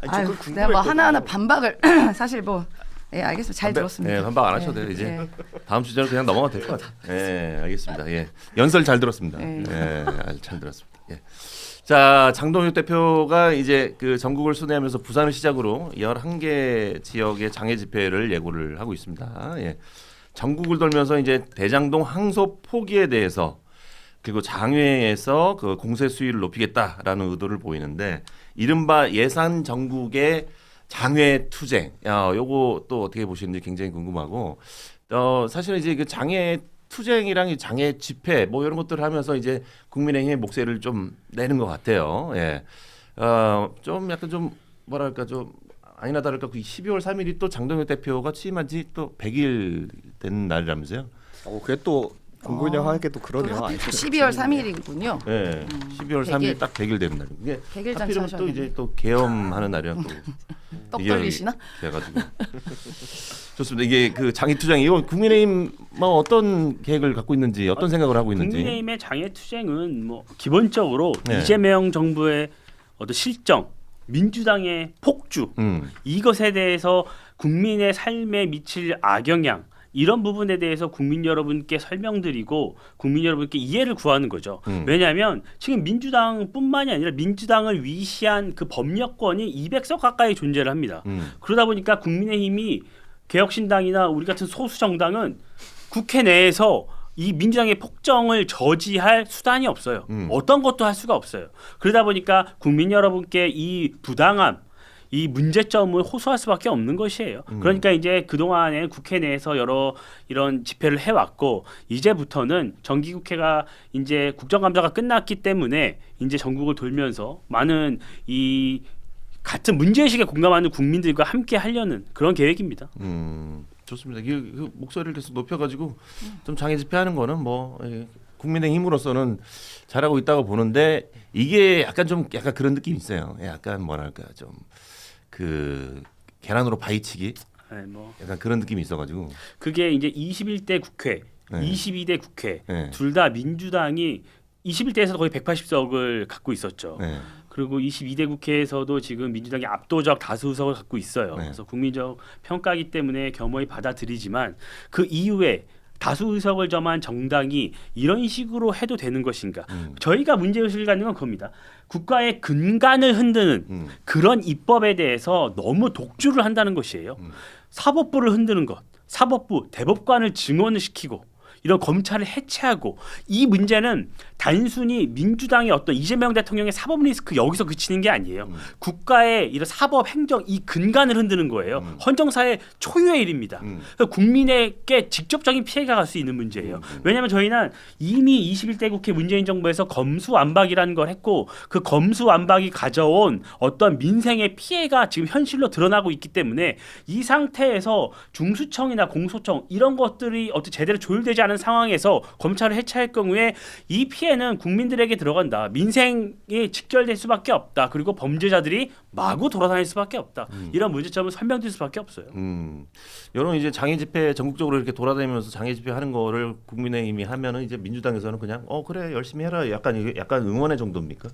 아유, 내가 뭐 하나하나 반박을 사실 뭐 예, 알겠습니다. 잘 들었습니다. 예, 반박 안 하셔도 돼요. 이제 예. 다음 주제로 그냥 넘어가도 될 것 같아요. 예, 알겠습니다. 예, 연설 잘 들었습니다. 예. 예, 아주 잘 들었습니다. 예. 자, 장동혁 대표가 이제 그 전국을 순회하면서 부산을 시작으로 11개 지역의 장애 집회를 예고를 하고 있습니다. 예. 전국을 돌면서 이제 대장동 항소 포기에 대해서 그리고 장외에서 그 공세 수위를 높이겠다라는 의도를 보이는데 이른바 예산 전국의 장외 투쟁, 요거 또 어떻게 보시는지 굉장히 궁금하고, 사실은 이제 그 장외 투쟁이랑 이 장애 집회 뭐 이런 것들을 하면서 이제 국민의힘의 목소리를 좀 내는 것 같아요. 예, 좀 약간 좀 뭐랄까 좀 아니나 다를까 그 12월 3일이 또 장동혁 대표가 취임한 지 또 100일 된 날이라면서요? 그게 또 공군형하게 또 그러네요. 하필 또 12월 3일이군요. 네, 12월 3일 딱 100일 되는 날. 이게 100일 잔치 하필이면 또 하셨네. 이제 또 계엄하는 날이야 또. 떡 떨리시나? 그래가지고 좋습니다. 이게 그 장애투쟁 이거 국민의힘 뭐 어떤 계획을 갖고 있는지 어떤 생각을 하고 있는지. 국민의힘의 장애투쟁은 뭐 기본적으로 네. 이재명 정부의 어떤 실정, 민주당의 폭주 이것에 대해서 국민의 삶에 미칠 악영향 이런 부분에 대해서 국민 여러분께 설명드리고 국민 여러분께 이해를 구하는 거죠. 왜냐하면 지금 민주당뿐만이 아니라 민주당을 위시한 그 법력권이 200석 가까이 존재를 합니다. 그러다 보니까 국민의힘이 개혁신당이나 우리 같은 소수 정당은 국회 내에서 이 민주당의 폭정을 저지할 수단이 없어요. 어떤 것도 할 수가 없어요. 그러다 보니까 국민 여러분께 이 부당함 이 문제점을 호소할 수밖에 없는 것이에요. 그러니까 이제 그동안에 국회 내에서 여러 이런 집회를 해왔고 이제부터는 정기국회가 이제 국정감사가 끝났기 때문에 이제 전국을 돌면서 많은 이 같은 문제의식에 공감하는 국민들과 함께 하려는 그런 계획입니다. 좋습니다. 그 목소리를 계속 높여가지고 좀 장애 집회하는 거는 뭐 국민의힘으로서는 잘하고 있다고 보는데 이게 약간 그런 느낌이 있어요. 약간 뭐랄까 좀 그 계란으로 바위치기 네, 뭐 약간 그런 느낌이 있어가지고 그게 이제 21대 국회, 네. 22대 국회 네. 둘 다 민주당이 21대에서 거의 180석을 갖고 있었죠. 네. 그리고 22대 국회에서도 지금 민주당이 압도적 다수 의석을 갖고 있어요. 네. 그래서 국민적 평가이기 때문에 겸허히 받아들이지만 그 이후에 다수 의석을 점한 정당이 이런 식으로 해도 되는 것인가? 저희가 문제의식을 갖는 건 그겁니다. 국가의 근간을 흔드는 그런 입법에 대해서 너무 독주를 한다는 것이에요. 사법부를 흔드는 것, 사법부, 대법관을 증언을 시키고 이런 검찰을 해체하고 이 문제는 단순히 민주당의 어떤 이재명 대통령의 사법 리스크 여기서 그치는 게 아니에요. 국가의 이런 사법 행정 이 근간을 흔드는 거예요. 헌정사의 초유의 일입니다. 그러니까 국민에게 직접적인 피해가 갈 수 있는 문제예요. 왜냐하면 저희는 이미 21대 국회 문재인 정부에서 검수완박이라는 걸 했고 그 검수완박이 가져온 어떤 민생의 피해가 지금 현실로 드러나고 있기 때문에 이 상태에서 중수청이나 공소청 이런 것들이 어떻게 제대로 조율되지 않은 상황에서 검찰을 해체할 경우에 이 피해는 국민들에게 들어간다. 민생에 직결될 수밖에 없다. 그리고 범죄자들이 마구 돌아다닐 수밖에 없다. 이런 문제점을 설명드릴 수밖에 없어요. 이런 이제 장애 집회 전국적으로 이렇게 돌아다니면서 장애 집회 하는 거를 국민의힘이 하면은 이제 민주당에서는 그냥 그래 열심히 해라. 약간 이게 약간 응원의 정도입니까?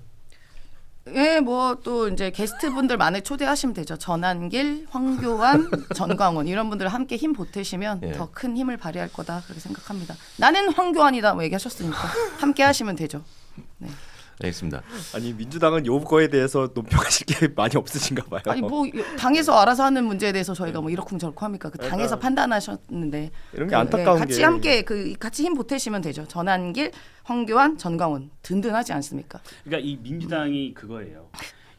예, 뭐 또 이제 게스트 분들 많이 초대하시면 되죠. 전한길, 황교안, 전광훈 이런 분들 함께 힘 보태시면 예. 더 큰 힘을 발휘할 거다 그렇게 생각합니다. 나는 황교안이다 뭐 얘기하셨으니까 함께 하시면 되죠. 네. 알겠습니다. 아니 민주당은 요거에 대해서 논평하실 게 많이 없으신가 봐요. 아니 뭐 당에서 알아서 하는 문제에 대해서 저희가 뭐 이러쿵저러쿵 합니까? 그 당에서 판단하셨는데 이런 게 안타까운 같이 게 함께 같이 힘 보태시면 되죠. 전한길, 황교안, 전광훈 든든하지 않습니까? 그러니까 이 민주당이 그거예요.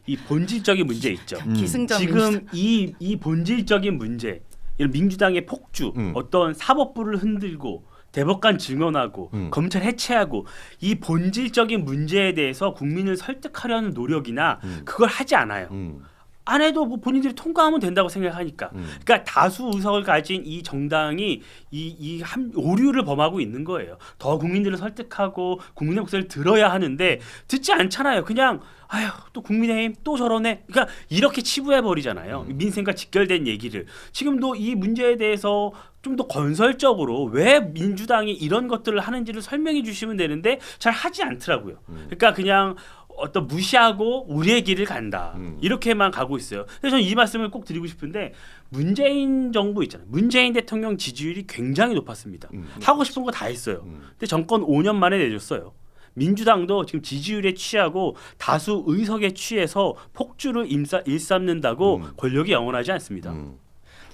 이 본질적인 문제 있죠. 기승전 지금 이 본질적인 문제, 이런 민주당의 폭주, 어떤 사법부를 흔들고 대법관 증언하고 검찰 해체하고 이 본질적인 문제에 대해서 국민을 설득하려는 노력이나 그걸 하지 않아요. 안 해도 뭐 본인들이 통과하면 된다고 생각하니까. 그러니까 다수 의석을 가진 이 정당이 이 오류를 범하고 있는 거예요. 더 국민들을 설득하고 국민의 목소리를 들어야 하는데 듣지 않잖아요. 그냥 아휴 또 국민의힘 또 저러네. 그러니까 이렇게 치부해 버리잖아요. 민생과 직결된 얘기를. 지금도 이 문제에 대해서 좀 더 건설적으로 왜 민주당이 이런 것들을 하는지를 설명해 주시면 되는데 잘 하지 않더라고요. 그러니까 그냥 어떤 무시하고 우리의 길을 간다. 이렇게만 가고 있어요. 그래서 저는 이 말씀을 꼭 드리고 싶은데 문재인 정부 있잖아요. 문재인 대통령 지지율이 굉장히 높았습니다. 하고 싶은 거 다 했어요. 근데 정권 5년 만에 내줬어요. 민주당도 지금 지지율에 취하고 다수 의석에 취해서 폭주를 일삼는다고 권력이 영원하지 않습니다.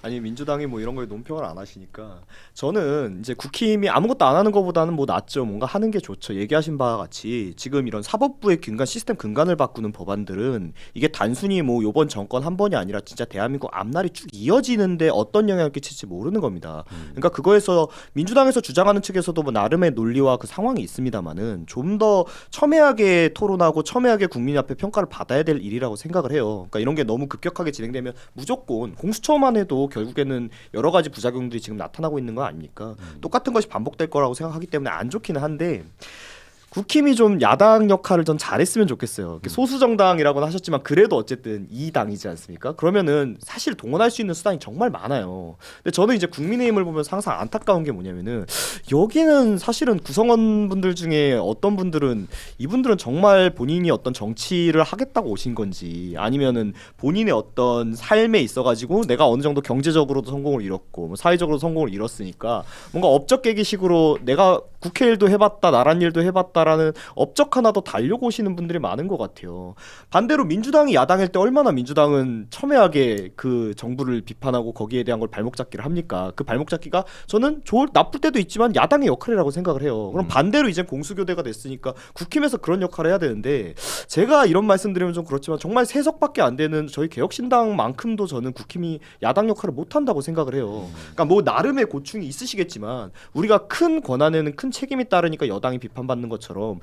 아니 민주당이 뭐 이런 거에 논평을 안 하시니까 저는 이제 국힘이 아무것도 안 하는 것보다는 뭐 낫죠. 뭔가 하는 게 좋죠. 얘기하신 바와 같이 지금 이런 사법부의 근간 시스템 근간을 바꾸는 법안들은 이게 단순히 뭐 요번 정권 한 번이 아니라 진짜 대한민국 앞날이 쭉 이어지는데 어떤 영향을 끼칠지 모르는 겁니다. 그러니까 그거에서 민주당에서 주장하는 측에서도 뭐 나름의 논리와 그 상황이 있습니다만은 좀 더 첨예하게 토론하고 첨예하게 국민 앞에 평가를 받아야 될 일이라고 생각을 해요. 그러니까 이런 게 너무 급격하게 진행되면 무조건 공수처만 해도 결국에는 여러 가지 부작용들이 지금 나타나고 있는 거 아닙니까? 똑같은 것이 반복될 거라고 생각하기 때문에 안 좋기는 한데 국힘이 좀 야당 역할을 좀 잘했으면 좋겠어요. 소수 정당이라고는 하셨지만 그래도 어쨌든 이 당이지 않습니까? 그러면은 사실 동원할 수 있는 수단이 정말 많아요. 근데 저는 이제 국민의힘을 보면서 항상 안타까운 게 뭐냐면은 여기는 사실은 구성원분들 중에 어떤 분들은 이분들은 정말 본인이 어떤 정치를 하겠다고 오신 건지 아니면은 본인의 어떤 삶에 있어가지고 내가 어느 정도 경제적으로도 성공을 이뤘고 뭐 사회적으로 성공을 이뤘으니까 뭔가 업적 깨기식으로 내가 국회 일도 해봤다 나란 일도 해봤다라는 업적 하나 더 달려고 오시는 분들이 많은 것 같아요. 반대로 민주당이 야당일 때 얼마나 민주당은 첨예하게 그 정부를 비판하고 거기에 대한 걸 발목 잡기를 합니까? 그 발목 잡기가 저는 나쁠 때도 있지만 야당의 역할이라고 생각을 해요. 그럼 반대로 이제 공수교대가 됐으니까 국힘에서 그런 역할을 해야 되는데 제가 이런 말씀드리면 좀 그렇지만 정말 세석밖에 안 되는 저희 개혁신당만큼도 저는 국힘이 야당 역할을 못한다고 생각을 해요. 그러니까 뭐 나름의 고충이 있으시겠지만 우리가 큰 권한에는 큰 책임이 따르니까 여당이 비판받는 것처럼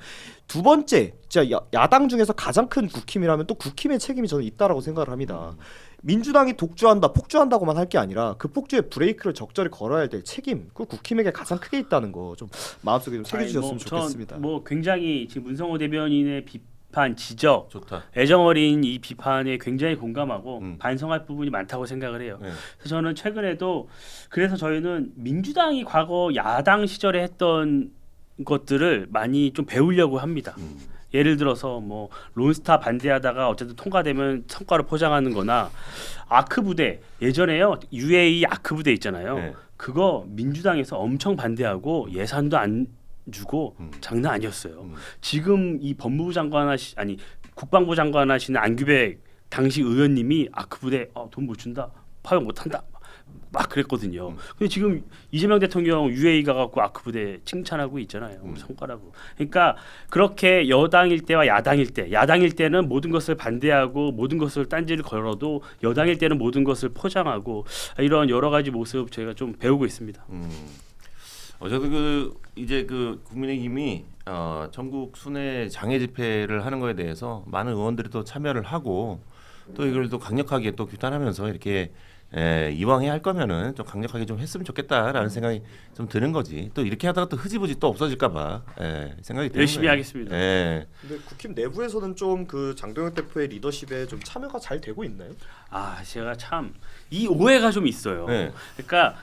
두 번째 진짜 야당 중에서 가장 큰 국힘이라면 또 국힘의 책임이 저는 있다라고 생각을 합니다. 민주당이 독주한다, 폭주한다고만 할 게 아니라 그 폭주에 브레이크를 적절히 걸어야 될 책임, 그 국힘에게 가장 크게 있다는 거 좀 마음속에 좀 새겨주셨으면 좋겠습니다. 뭐 굉장히 지금 문성호 대변인의 비판, 지적, 좋다. 애정어린 이 비판에 굉장히 공감하고 반성할 부분이 많다고 생각을 해요. 네. 그래서 저는 최근에도 그래서 저희는 민주당이 과거 야당 시절에 했던 것들을 많이 좀 배우려고 합니다. 예를 들어서 뭐 론스타 반대하다가 어쨌든 통과되면 성과를 포장하는 거나 아크 부대 예전에요. UAE 아크 부대 있잖아요. 네. 그거 민주당에서 엄청 반대하고 예산도 안 주고 장난 아니었어요. 지금 이 법무부 장관 아니 국방부 장관 하시는 안규백 당시 의원님이 아크 부대 돈 못 준다. 파병 못 한다. 막 그랬거든요. 근데 지금 이재명 대통령 UAE 가갖고 아크 부대 칭찬하고 있잖아요. 성과라고. 그러니까 그렇게 여당일 때와 야당일 때, 야당일 때는 모든 것을 반대하고 모든 것을 딴지를 걸어도 여당일 때는 모든 것을 포장하고 이런 여러 가지 모습 저희가 좀 배우고 있습니다. 저도 그 이제 그 국민의힘이 전국 순회 장애 집회를 하는 거에 대해서 많은 의원들이 또 참여를 하고 또 이걸 또 강력하게 또 규탄하면서 이렇게 이왕에 할 거면은 좀 강력하게 좀 했으면 좋겠다라는 생각이 좀 드는 거지. 또 이렇게 하다가 또 흐지부지 또 없어질까봐 생각이 드는 열심히 거예요. 하겠습니다. 예. 근데 국힘 내부에서는 좀 그 장동혁 대표의 리더십에 좀 참여가 잘 되고 있나요? 제가 참 이 오해가 좀 있어요. 네. 그러니까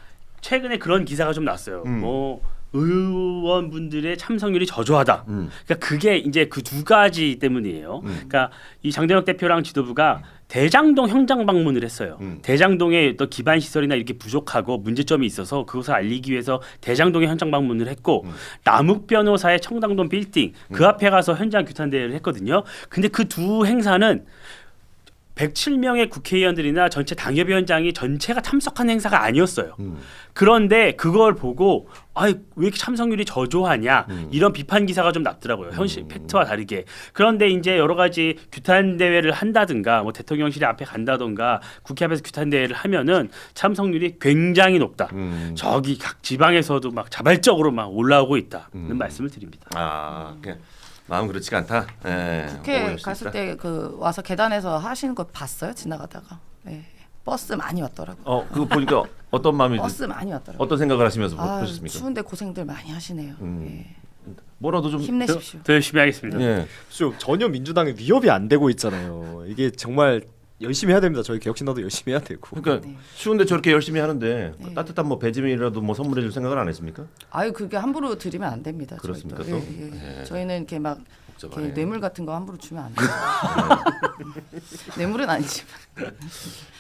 최근에 그런 기사가 좀 났어요. 뭐 의원분들의 참석률이 저조하다. 그러니까 그게 이제 그 두 가지 때문이에요. 그러니까 이 장동혁 대표랑 지도부가 대장동 현장 방문을 했어요. 대장동에 또 기반 시설이나 이렇게 부족하고 문제점이 있어서 그것을 알리기 위해서 대장동에 현장 방문을 했고 남욱 변호사의 청담동 빌딩 그 앞에 가서 현장 규탄 대회를 했거든요. 근데 그 두 행사는 107명의 국회의원들이나 전체 당협위원장이 전체가 참석한 행사가 아니었어요. 그런데 그걸 보고 왜 이렇게 참석률이 저조하냐 이런 비판 기사가 좀 났더라고요. 현실 팩트와 다르게. 그런데 이제 여러 가지 규탄 대회를 한다든가 뭐 대통령실 앞에 간다든가 국회 앞에서 규탄 대회를 하면은 참석률이 굉장히 높다. 저기 각 지방에서도 막 자발적으로 막 올라오고 있다는 말씀을 드립니다. 그냥 마음 그렇지가 않다. 국회 갔을 때 그 와서 계단에서 하시는 거 봤어요? 지나가다가. 네. 버스 많이 왔더라고요. 그거 보니까 어떤 마음이 버스 많이 왔더라고요. 어떤 생각을 하시면서 보셨습니까? 추운데 고생들 많이 하시네요. 예. 뭐라도 좀 힘내십시오. 더 열심히 하겠습니다. 예. 전혀 민주당에 위협이 안 되고 있잖아요. 이게 정말 열심히 해야 됩니다. 저희 개혁신당도 열심히 해야 되고. 그러니까 네. 추운데 저렇게 열심히 하는데 따뜻한 뭐 배지민이라도 뭐 선물해줄 생각을 안 했습니까? 그게 함부로 드리면 안 됩니다. 그렇습니까, 저희도. 또? 예. 예. 저희는 이렇게 막 복잡하네. 이렇게 뇌물 같은 거 함부로 주면 안 돼요. 뇌물은 아니지만.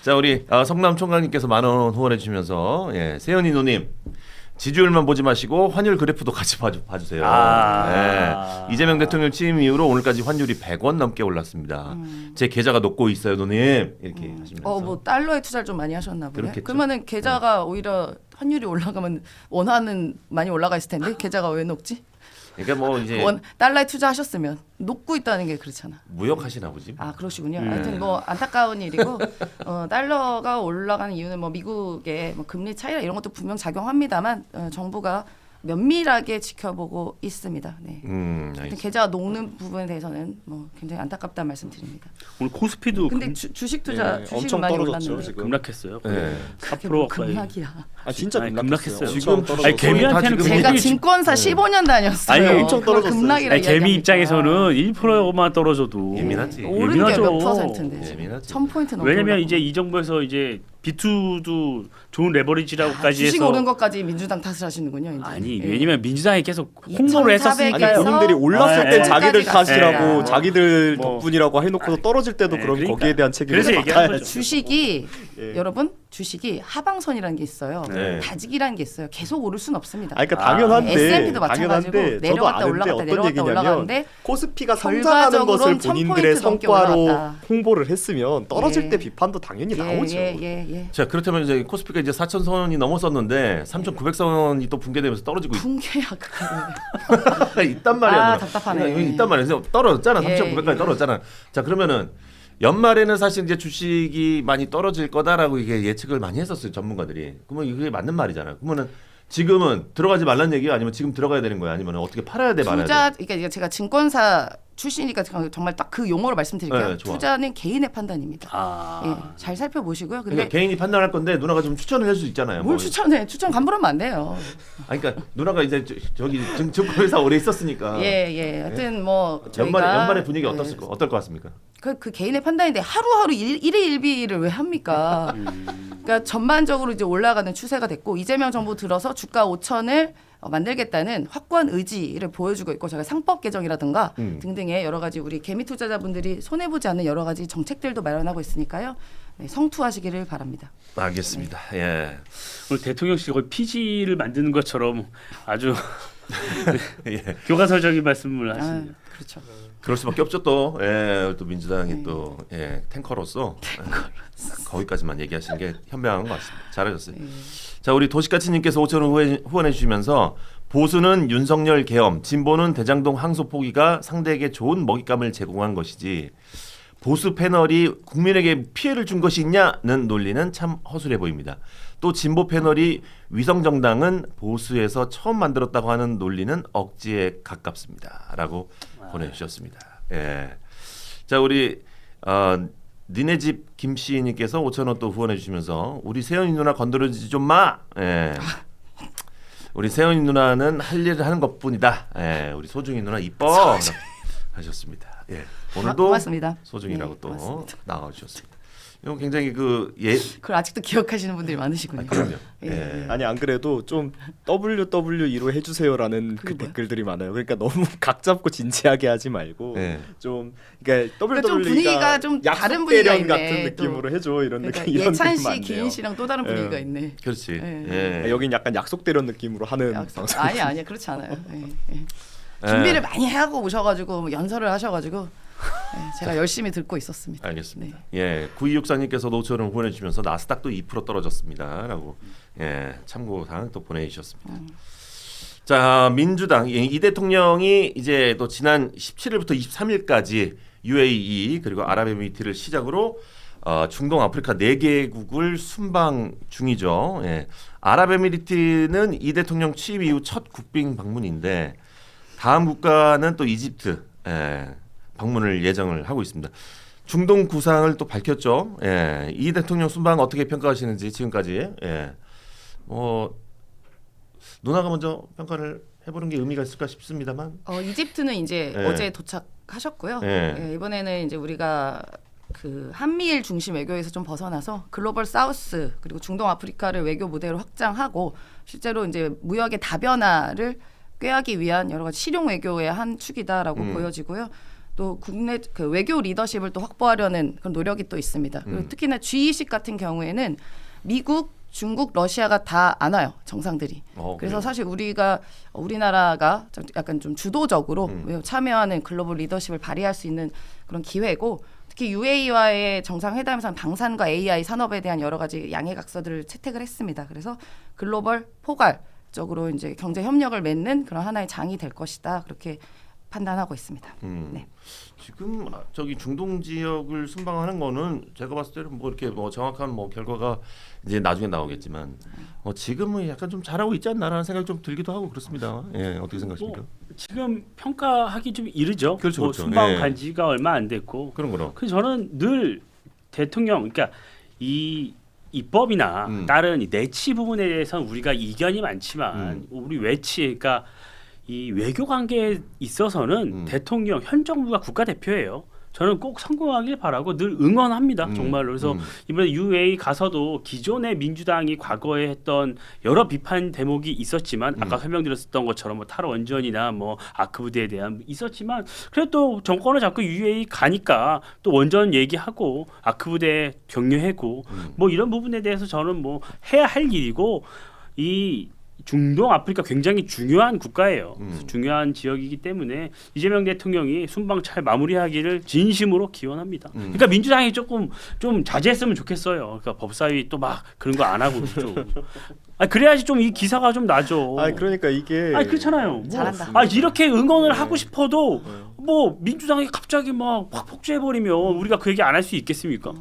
자, 우리 성남 총각님께서 만원 후원해 주시면서 세연이 누님 지지율만 보지 마시고 환율 그래프도 같이 봐주세요. 이재명 대통령 취임 이후로 오늘까지 환율이 100원 넘게 올랐습니다. 제 계좌가 녹고 있어요, 누님. 이렇게 하시면서. 뭐 달러에 투자를 좀 많이 하셨나 보네. 그렇겠죠. 그러면은 계좌가 오히려 환율이 올라가면 원화는 많이 올라가 있을 텐데 계좌가 왜 녹지? 그러니까 뭐 이제 달러에 투자하셨으면 녹고 있다는 게 그렇잖아. 무역하시나 보지. 그러시군요. 하여튼 뭐 안타까운 일이고 달러가 올라가는 이유는 뭐 미국의 뭐 금리 차이나 이런 것도 분명 작용합니다만 정부가 면밀하게 지켜보고 있습니다. 네. 알겠습니다. 계좌가 녹는 부분에 대해서는 뭐 굉장히 안타깝다는 말씀드립니다. 오늘 코스피도 근데 주식 투자 주식은 엄청 많이 떨어졌죠, 올랐는데 지금. 급락했어요. 네. 4% 가까이. 급락이야. 진짜 아니, 급락했어요. 급락했어요. 지금 엄청 아니, 떨어졌어요. 개미한테는 지금 제가 개미- 증권사 15년 다녔어요. 아니, 엄청 떨어졌어요. 급락이라 아니, 개미 이야기합니까? 입장에서는 1%만 떨어져도 예민하지. 오른 게 몇 예민하죠. 퍼센트인데 지금. 예민하지. 1000포인트 넘게 왜냐면 올랐고. 이제 이 정부에서 이제 B2도 좋은 레버리지라고까지 주식 해서 오른 것까지 민주당 탓을 하시는군요. 이제. 아니 예. 왜냐면 민주당이 계속 홍보를 2400 했었으니까요. 에서 본인들이 올랐을 아, 때 예. 자기들 끝까지 탓이라고 갔어요. 자기들 뭐. 덕분이라고 해놓고 떨어질 때도 예, 그럼 그러니까. 거기에 대한 책임을 그래서 얘기하는 맡아야죠. 거죠. 주식이 예. 여러분 주식이 하방선이라는 게 있어요. 네. 다지기라는 게 있어요. 계속 오를 수는 없습니다. 그러니까 당연한데 S&P도 마찬가지고 당연한데 저도 내려갔다 아는데 올라갔다 어떤 내려갔다 얘기냐면 올라가는데 코스피가 성장하는 결과적으로는 것을 본인들의 1000포인트 넘게 성과로 올라갔다. 홍보를 했으면 떨어질 예. 때 비판도 당연히 나오죠. 예. 자, 그렇다면 이제 코스피가 이제 4,000선이 넘었었는데 3,900선이 또 붕괴되면서 떨어지고 붕괴야 그거는. 있단 말이야. 답답하네. 여기 있단 말이야. 그래서 떨어졌잖아. 예, 3,900까지 예. 떨어졌잖아. 자, 그러면은 연말에는 사실 이제 주식이 많이 떨어질 거다라고 이게 예측을 많이 했었어요, 전문가들이. 그러면 이게 맞는 말이잖아요. 그러면은 지금은 들어가지 말란 얘기야, 아니면 지금 들어가야 되는 거야, 아니면 어떻게 팔아야 돼, 말아야 투자 돼? 그러니까 제가 증권사 출신이니까 정말 딱 그 용어로 말씀드릴게요. 네, 좋아. 투자는 개인의 판단입니다. 예, 잘 살펴보시고요. 근데 그러니까 개인이 판단할 건데 누나가 좀 추천을 할 수 있잖아요. 뭘 뭐. 추천해? 추천 감부하면 안 돼요. 그러니까 누나가 이제 저기 증권회사 오래 있었으니까. 예. 하여튼 뭐 저희가 연말에 분위기 어떨 것 같습니까? 그 개인의 판단인데 하루하루 일희일비를 왜 합니까? 그러니까 전반적으로 이제 올라가는 추세가 됐고 이재명 정부 들어서 주가 5천을 만들겠다는 확고한 의지를 보여주고 있고 저희가 상법 개정이라든가 등등의 여러 가지 우리 개미 투자자분들이 손해 보지 않는 여러 가지 정책들도 마련하고 있으니까요. 네, 성투하시기를 바랍니다. 알겠습니다. 예. 오늘 대통령실 거의 PG를 만드는 것처럼 아주 예. 교과서적인 말씀을 하시네요. 그렇죠. 그럴 수밖에 없죠 또. 예, 또 민주당이 네. 또 탱커로서 거기까지만 얘기하시는 게 현명한 것 같습니다. 잘하셨어요. 네. 자, 우리 도시가치님께서 5천 원 후원해 주시면서 보수는 윤석열 계엄, 진보는 대장동 항소 포기가 상대에게 좋은 먹잇감을 제공한 것이지 보수 패널이 국민에게 피해를 준 것이 있냐는 논리는 참 허술해 보입니다. 또 진보 패널이 위성정당은 보수에서 처음 만들었다고 하는 논리는 억지에 가깝습니다.라고 보내주셨습니다. 예. 자, 우리 니네 집 김씨님께서 5천 원 또 후원해 주시면서 우리 세연이 누나 건드려주지 좀 마. 예. 우리 세연이 누나는 할 일을 하는 것뿐이다. 예. 우리 소중이 누나 이뻐 하셨습니다. 예. 오늘도 고맙습니다. 소중이라고 네, 또 고맙습니다. 나와주셨습니다. 이거 굉장히 그걸 아직도 기억하시는 분들이 많으시군요. 그럼요. 예. 아니 안 그래도 좀 WWE로 해주세요라는 그 그게 뭐야? 댓글들이 많아요. 그러니까 너무 각 잡고 진지하게 하지 말고 예. 좀 그러니까 그러니까 좀 WWE가 분위기가 좀 다른 분위기가 있네. 같은 느낌으로 해줘 이런 그러니까 느낌 이런 예찬 느낌 씨, 많네요. 기인 씨랑 또 다른 분위기가 예. 있네. 그렇지. 예. 예. 여긴 약간 약속 대련 느낌으로 하는 방송. 아니야 그렇지 않아요. 준비를 많이 하고 오셔가지고 연설을 하셔가지고 제가 열심히 듣고 있었습니다. 알겠습니다. 네. 예, 9264님께서 5천 원 후원해 주시면서 나스닥도 2% 떨어졌습니다라고 참고사항 또 보내주셨습니다. 자, 민주당 이 대통령이 이제 또 지난 17일부터 23일까지 UAE 그리고 아랍에미리트를 시작으로 중동 아프리카 4개국을 순방 중이죠. 예. 아랍에미리트는 이 대통령 취임 이후 첫 국빈 방문인데 다음 국가는 또 이집트 방문을 예정을 하고 있습니다. 중동 구상을 또 밝혔죠. 예. 이 대통령 순방 어떻게 평가하시는지 지금까지 누나가 먼저 평가를 해보는 게 의미가 있을까 싶습니다만. 이집트는 이제 예. 어제 도착하셨고요. 예. 예, 이번에는 이제 우리가 그 한미일 중심 외교에서 좀 벗어나서 글로벌 사우스 그리고 중동 아프리카를 외교 무대로 확장하고 실제로 이제 무역의 다변화를 꾀하기 위한 여러 가지 실용 외교의 한 축이다라고 보여지고요. 또 국내 그 외교 리더십을 또 확보하려는 그런 노력이 또 있습니다. 그리고 특히나 G20 같은 경우에는 미국, 중국, 러시아가 다 안 와요 정상들이. 그래서 그래요? 사실 우리나라가 약간 좀 주도적으로 참여하는 글로벌 리더십을 발휘할 수 있는 그런 기회고 특히 UAE와의 정상회담에서는 방산과 AI 산업에 대한 여러 가지 양해각서들을 채택을 했습니다. 그래서 글로벌 포괄적으로 이제 경제 협력을 맺는 그런 하나의 장이 될 것이다 그렇게 판단하고 있습니다. 네. 지금 저기 중동 지역을 순방하는 거는 제가 봤을 때는 뭐 이렇게 뭐 정확한 뭐 결과가 이제 나중에 나오겠지만 지금은 약간 좀 잘하고 있지 않나라는 생각이 좀 들기도 하고 그렇습니다. 예, 어떻게 생각하십니까? 지금 평가하기 좀 이르죠. 그렇죠, 그렇죠. 순방 예. 간 지가 얼마 안 됐고. 그런 거로. 그래서 저는 늘 대통령, 그러니까 이 입법이나 다른 이 내치 부분에 대해서는 우리가 이견이 많지만 우리 외치, 그러니까 이 외교 관계에 있어서는 대통령, 현 정부가 국가대표예요. 저는 꼭 성공하길 바라고 늘 응원합니다. 정말로. 그래서 이번에 UAE 가서도 기존의 민주당이 과거에 했던 여러 비판 대목이 있었지만 아까 설명드렸던 것처럼 뭐 탈원전이나 뭐 아크부대에 대한 있었지만 그래도 또 정권을 잡고 UAE 가니까 또 원전 얘기하고 아크부대 격려하고 뭐 이런 부분에 대해서 저는 뭐 해야 할 일이고 이 중동 아프리카 굉장히 중요한 국가예요. 중요한 지역이기 때문에 이재명 대통령이 순방 잘 마무리하기를 진심으로 기원합니다. 그러니까 민주당이 조금 좀 자제했으면 좋겠어요. 그러니까 법사위 또 막 그런 거 안 하고 좀. 그래야지 좀 이 기사가 좀 나죠. 그러니까 이게 그렇잖아요. 잘한다. 이렇게 응원을 하고 싶어도 뭐 민주당이 갑자기 막 확 폭주해버리면 우리가 그 얘기 안 할 수 있겠습니까?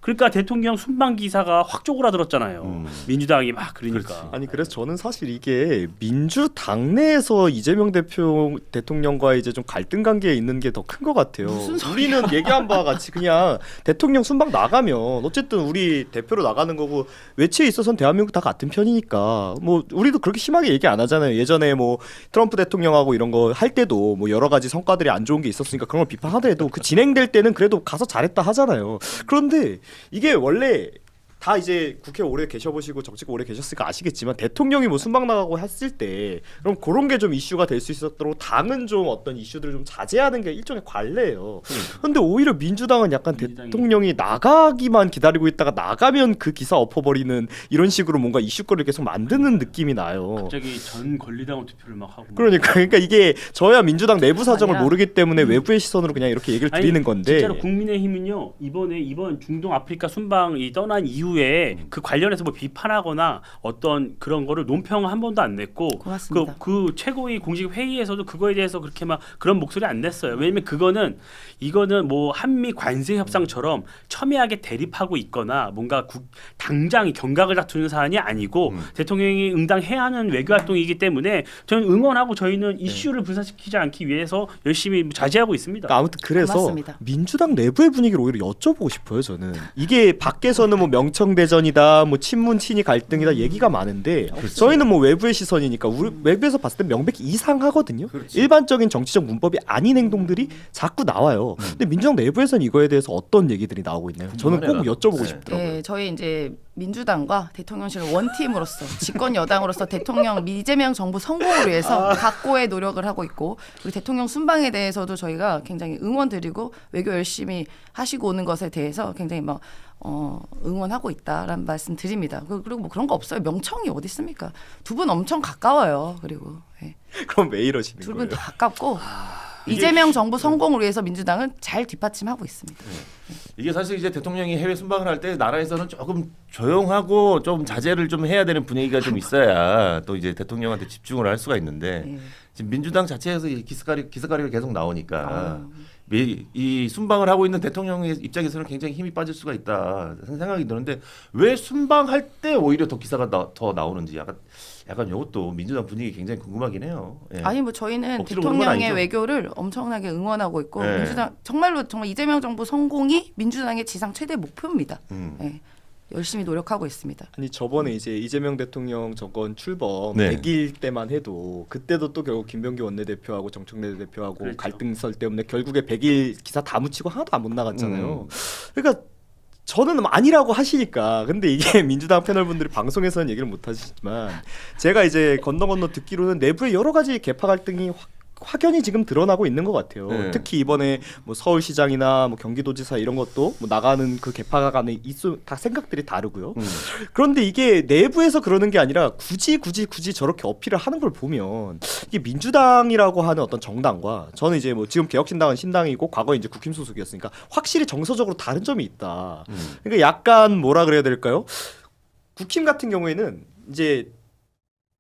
그러니까 대통령 순방 기사가 확 쪼그라들었잖아요. 민주당이 막 그러니까. 아니 그래서 저는 사실 이게 민주당 내에서 이재명 대통령과 이제 좀 갈등 관계에 있는 게 더 큰 것 같아요. 우리는 얘기한 바와 같이 그냥 대통령 순방 나가면 어쨌든 우리 대표로 나가는 거고 외치에 있어서는 대한민국 다 같은 편이니까 뭐 우리도 그렇게 심하게 얘기 안 하잖아요. 예전에 뭐 트럼프 대통령하고 이런 거 할 때도 뭐 여러 가지 성과들이 안 좋은 게 있었으니까 그런 걸 비판하더라도 그 진행될 때는 그래도 가서 잘했다 하잖아요. 그런데 이게 원래 다 이제 국회 오래 계셔보시고 정치가 오래 계셨으니까 아시겠지만 대통령이 뭐 순방 나가고 했을 때 그럼 그런 게 좀 이슈가 될 수 있었도록 당은 좀 어떤 이슈들을 좀 자제하는 게 일종의 관례예요. 근데 오히려 민주당은 약간 대통령이 나가기만 기다리고 있다가 나가면 그 기사 엎어버리는 이런 식으로 뭔가 이슈거리를 계속 만드는 느낌이 나요. 갑자기 전 권리당원 투표를 막 하고. 그러니까 이게 저야 민주당 내부 사정을 아니라. 모르기 때문에 외부의 시선으로 그냥 이렇게 얘기를 드리는 건데 진짜로 국민의힘은요 이번 중동 아프리카 순방이 떠난 이후에 그 관련해서 뭐 비판하거나 어떤 그런 거를 논평 한 번도 안 냈고 고맙습니다. 그 최고위 공식 회의에서도 그거에 대해서 그렇게 막 그런 목소리 안 냈어요. 왜냐면 이거는 뭐 한미 관세 협상처럼 첨예하게 대립하고 있거나 뭔가 당장 경각을 다투는 사안이 아니고 대통령이 응당해야 하는 외교 활동이기 때문에 저는 응원하고 저희는 이슈를 분산시키지 않기 위해서 열심히 자제하고 있습니다. 그러니까 아무튼 그래서 고맙습니다. 민주당 내부의 분위기를 오히려 여쭤보고 싶어요. 저는 이게 밖에서는 뭐 명청대전이다, 뭐 친문 친이 갈등이다 얘기가 많은데 저희는 뭐 외부의 시선이니까 우리 외부에서 봤을 때 명백히 이상하거든요. 일반적인 정치적 문법이 아닌 행동들이 자꾸 나와요. 근데 민주당 내부에서는 이거에 대해서 어떤 얘기들이 나오고 있나요? 저는 꼭 여쭤보고 싶더라고요. 네, 저희 이제 민주당과 대통령실을 원팀으로서 집권 여당으로서 대통령 이재명 정부 성공을 위해서 각고의 노력을 하고 있고 그리고 대통령 순방에 대해서도 저희가 굉장히 응원드리고 외교 열심히 하시고 오는 것에 대해서 굉장히 막 응원하고 있다라는 말씀 드립니다. 그리고 뭐 그런 거 없어요. 명청이 어디 있습니까? 두 분 엄청 가까워요. 그리고 네. 그럼 왜 이러시는 두 거예요? 분 다 가깝고 이재명 정부 성공을 위해서 민주당은 잘 뒷받침하고 있습니다. 이게 사실 이제 대통령이 해외 순방을 할 때 나라에서는 조금 조용하고 좀 자제를 좀 해야 되는 분위기가 좀 있어야 또 이제 대통령한테 집중을 할 수가 있는데 네. 지금 민주당 자체에서 이 기스가리가 계속 나오니까 이 순방을 하고 있는 대통령의 입장에서는 굉장히 힘이 빠질 수가 있다 생각이 드는데 왜 순방할 때 오히려 더 기사가 더 나오는지 약간 이것도 민주당 분위기 굉장히 궁금하긴 해요. 예. 아니 뭐 저희는 억지로 그런 건 대통령의 아니죠? 외교를 엄청나게 응원하고 있고 네. 민주당 정말 이재명 정부 성공이 민주당의 지상 최대 목표입니다. 네. 열심히 노력하고 있습니다. 아니 저번에 이제 이재명 대통령 정권 출범 네. 100일 때만 해도 그때도 또 결국 김병기 원내대표하고 정청래 대표하고 그렇죠. 갈등설 때문에 결국에 100일 기사 다 묻히고 하나도 안 못 나갔잖아요. 그러니까 저는 아니라고 하시니까 근데 이게 민주당 패널분들이 방송에서는 얘기를 못 하시지만 제가 이제 건너 듣기로는 내부에 여러 가지 계파 갈등이 확연히 지금 드러나고 있는 것 같아요. 네. 특히 이번에 뭐 서울시장이나 뭐 경기도지사 이런 것도 뭐 나가는 그 계파가 간에 다 생각들이 다르고요. 그런데 이게 내부에서 그러는 게 아니라 굳이 저렇게 어필을 하는 걸 보면 이게 민주당이라고 하는 어떤 정당과 저는 이제 뭐 지금 개혁신당은 신당이고 과거에 이제 국힘 소속이었으니까 확실히 정서적으로 다른 점이 있다. 그러니까 약간 뭐라 그래야 될까요? 국힘 같은 경우에는 이제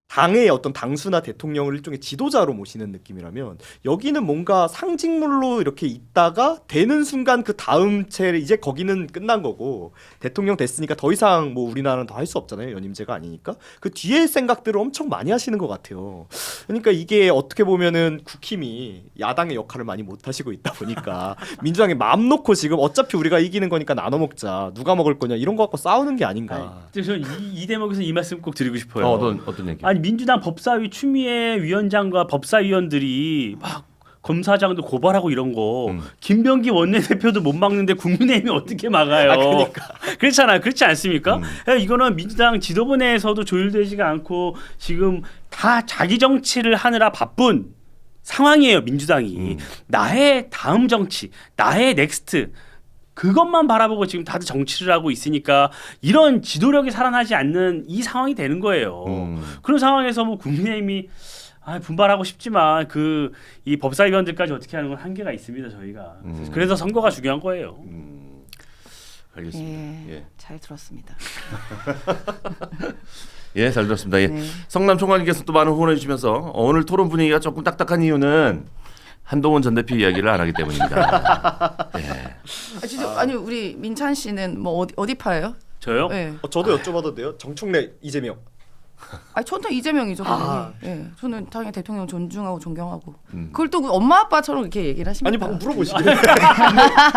당의 어떤 당수나 대통령을 일종의 지도자로 모시는 느낌이라면 여기는 뭔가 상징물로 이렇게 있다가 되는 순간 그 다음 채 이제 거기는 끝난 거고 대통령 됐으니까 더 이상 뭐 우리나라는 더 할 수 없잖아요. 연임제가 아니니까 그 뒤에 생각들을 엄청 많이 하시는 것 같아요. 그러니까 이게 어떻게 보면은 국힘이 야당의 역할을 많이 못 하시고 있다 보니까 민주당이 마음 놓고 지금 어차피 우리가 이기는 거니까 나눠 먹자 누가 먹을 거냐 이런 거 갖고 싸우는 게 아닌가. 저는 이 대목에서 이 말씀 꼭 드리고 싶어요. 어떤 얘기? 아니 민주당 법사위 추미애 위원장과 법사위원들이 막 검사장도 고발하고 이런 거 김병기 원내대표도 못 막는데 국민의힘이 어떻게 막아요? 그러니까. 그렇잖아요. 그렇지 않습니까? 이거는 민주당 지도부 내에서도 조율되지가 않고 지금 다 자기 정치를 하느라 바쁜 상황이에요. 민주당이 나의 다음 정치, 나의 넥스트 그것만 바라보고 지금 다들 정치를 하고 있으니까 이런 지도력이 살아나지 않는 이 상황이 되는 거예요. 그런 상황에서 뭐 국민의힘이 분발하고 싶지만 이 법사위원들까지 어떻게 하는 건 한계가 있습니다. 저희가. 그래서 선거가 중요한 거예요. 알겠습니다. 예, 잘 들었습니다. 예, 잘 들었습니다. 예. 네. 성남 총괄님께서 또 많은 후원해 주시면서 오늘 토론 분위기가 조금 딱딱한 이유는 한동훈 전 대표 이야기를 안 하기 때문입니다. 예. 진짜 아니 우리 민찬 씨는 뭐 어디 파예요? 저요? 네. 저도 여쭤봐도 돼요? 정청래 이재명. 저는 이재명이죠. 당연히. 예, 저는 당연히 대통령 존중하고 존경하고. 그걸 또 엄마 아빠처럼 이렇게 얘기를 하십니까? 아니 방금 물어보시네.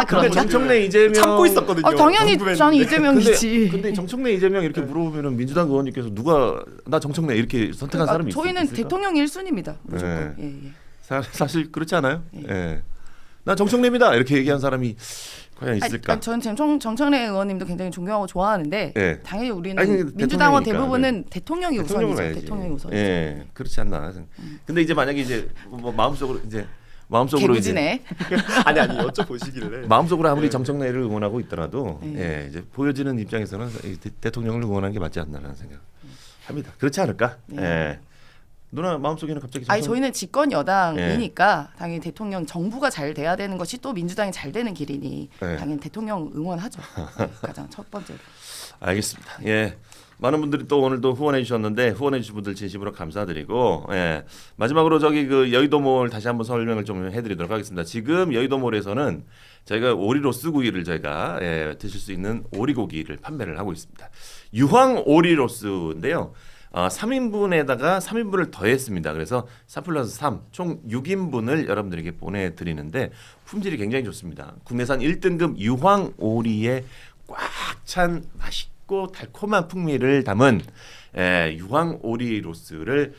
근데 정청래 이재명 참고 있었거든요. 당연히 궁금했는데. 저는 이재명이지. 근데 정청래 이재명 이렇게 물어보면은 민주당 의원님께서 누가 나 정청래 이렇게 선택한 사람이 저희는 있을까? 대통령 1순위입니다. 무조건. 네. 예. 사실 그렇지 않아요? 예. 나 정청래입니다. 이렇게 얘기한 사람이 과연 있을까? 저는 지금 정청래 의원님도 굉장히 존경하고 좋아하는데 예. 당연히 우리는 아니, 민주당원 대통령이니까. 대부분은 대통령이 우선이죠. 가야지. 대통령이 우선이죠. 예, 그렇지 않나. 근데 이제 만약에 이제 뭐 마음속으로 이제 개구지네. 아니 여쭤보시길래 마음속으로 아무리 정청래를 응원하고 있더라도 네. 예, 이제 보여지는 입장에서는 이 대통령을 응원하는 게 맞지 않나라는 생각합니다. 그렇지 않을까? 네. 예. 누나 마음속에는 갑자기 아니 저희는 집권 여당이니까 예. 당연히 대통령 정부가 잘 돼야 되는 것이 또 민주당이 잘 되는 길이니 예. 당연히 대통령 응원하죠. 가장 첫 번째로. 알겠습니다. 예. 많은 분들이 또 오늘도 후원해 주셨는데 후원해 주신 분들 진심으로 감사드리고 예. 마지막으로 저기 그 여의도몰 다시 한번 설명을 좀 해드리도록 하겠습니다. 지금 여의도몰에서는 저희가 오리로스 구이를 저희가 드실 수 있는 오리고기를 판매를 하고 있습니다. 유황 오리로스인데요. 3인분에다가 3인분을 더했습니다. 그래서 3+3 총 6인분을 여러분들에게 보내드리는데 품질이 굉장히 좋습니다. 국내산 1등급 유황 오리에 꽉 찬 맛있고 달콤한 풍미를 담은 유황 오리로스를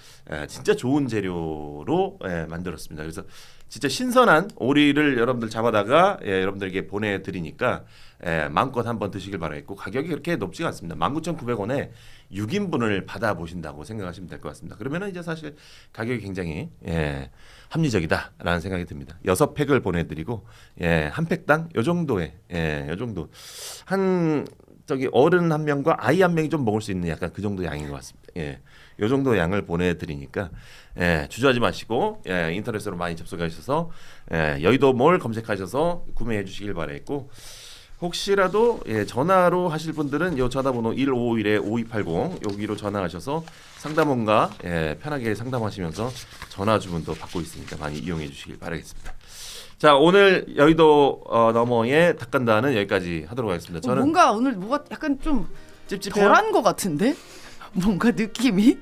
진짜 좋은 재료로 만들었습니다. 그래서 진짜 신선한 오리를 여러분들 잡아다가 여러분들에게 보내드리니까 마음껏 한번 드시길 바라겠고 가격이 그렇게 높지가 않습니다. 19,900원에 6인분을 받아보신다고 생각하시면 될 것 같습니다. 그러면 이제 사실 가격이 굉장히 합리적이다라는 생각이 듭니다. 6팩을 보내드리고 한 팩당 요 정도의 요 정도 한 저기 어른 한 명과 아이 한 명이 좀 먹을 수 있는 약간 그 정도 양인 것 같습니다. 요 정도 양을 보내드리니까 주저하지 마시고 인터넷으로 많이 접속하셔서 여의도몰 검색하셔서 구매해 주시길 바라겠고 혹시라도 전화로 하실 분들은 요 전화번호 1551-5280 여기로 전화하셔서 상담원과 편하게 상담하시면서 전화 주문도 받고 있으니까 많이 이용해 주시길 바라겠습니다. 자 오늘 여의도 너머의 닭간다는 여기까지 하도록 하겠습니다. 저는 뭔가 오늘 뭐가 약간 좀 찝찝해요. 덜한 것 같은데 뭔가 느낌이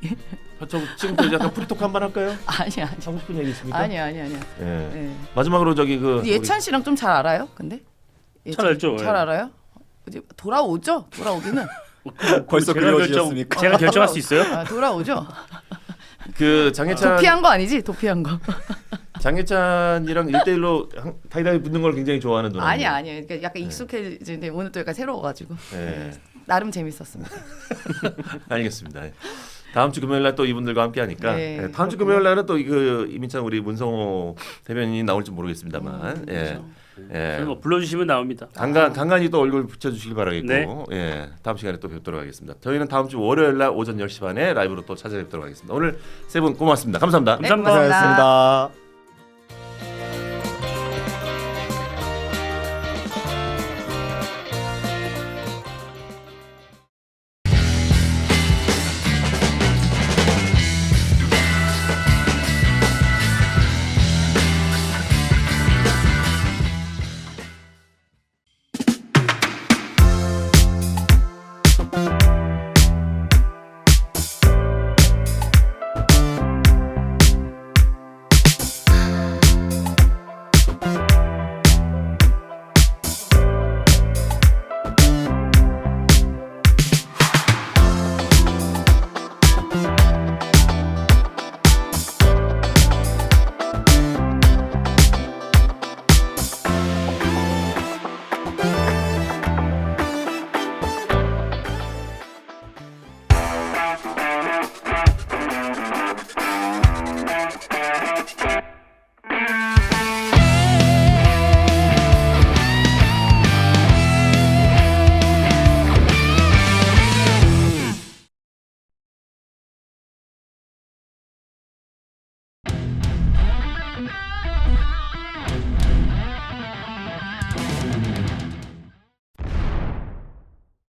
저 지금 약간 프리토크 한번 할까요? 아니 하고 싶은 얘기 있습니까? 아니. 예. 마지막으로 저기 그 예찬 씨랑 좀 잘 알아요? 근데 잘 알죠. 잘 알아요? 이제 돌아오죠? 돌아오기는 벌써 그리워지셨습니까? 제가 결정할 수 있어요? 돌아오죠. 그 장혜찬 도피한 거 아니지? 도피한 거. 장혜찬이랑 1대1로 다이다이 붙는 걸 굉장히 좋아하는 누나. 아니. 그러니까 약간 익숙해지는데 오늘 또 약간 새로워가지고 예. 나름 재밌었습니다. 알겠습니다. 다음 주 금요일 날 또 이분들과 함께 하니까 네, 다음 주 금요일 날은 또 그 이민찬 우리 문성호 대변인이 나올지 모르겠습니다만 뭐 불러주시면 나옵니다. 간간히 또 얼굴 붙여주시길 바라겠고 네. 다음 시간에 또 뵙도록 하겠습니다. 저희는 다음 주 월요일 날 오전 10시 반에 라이브로 또 찾아뵙도록 하겠습니다. 오늘 세 분 고맙습니다. 감사합니다. 네, 감사합니다. 고생하셨습니다.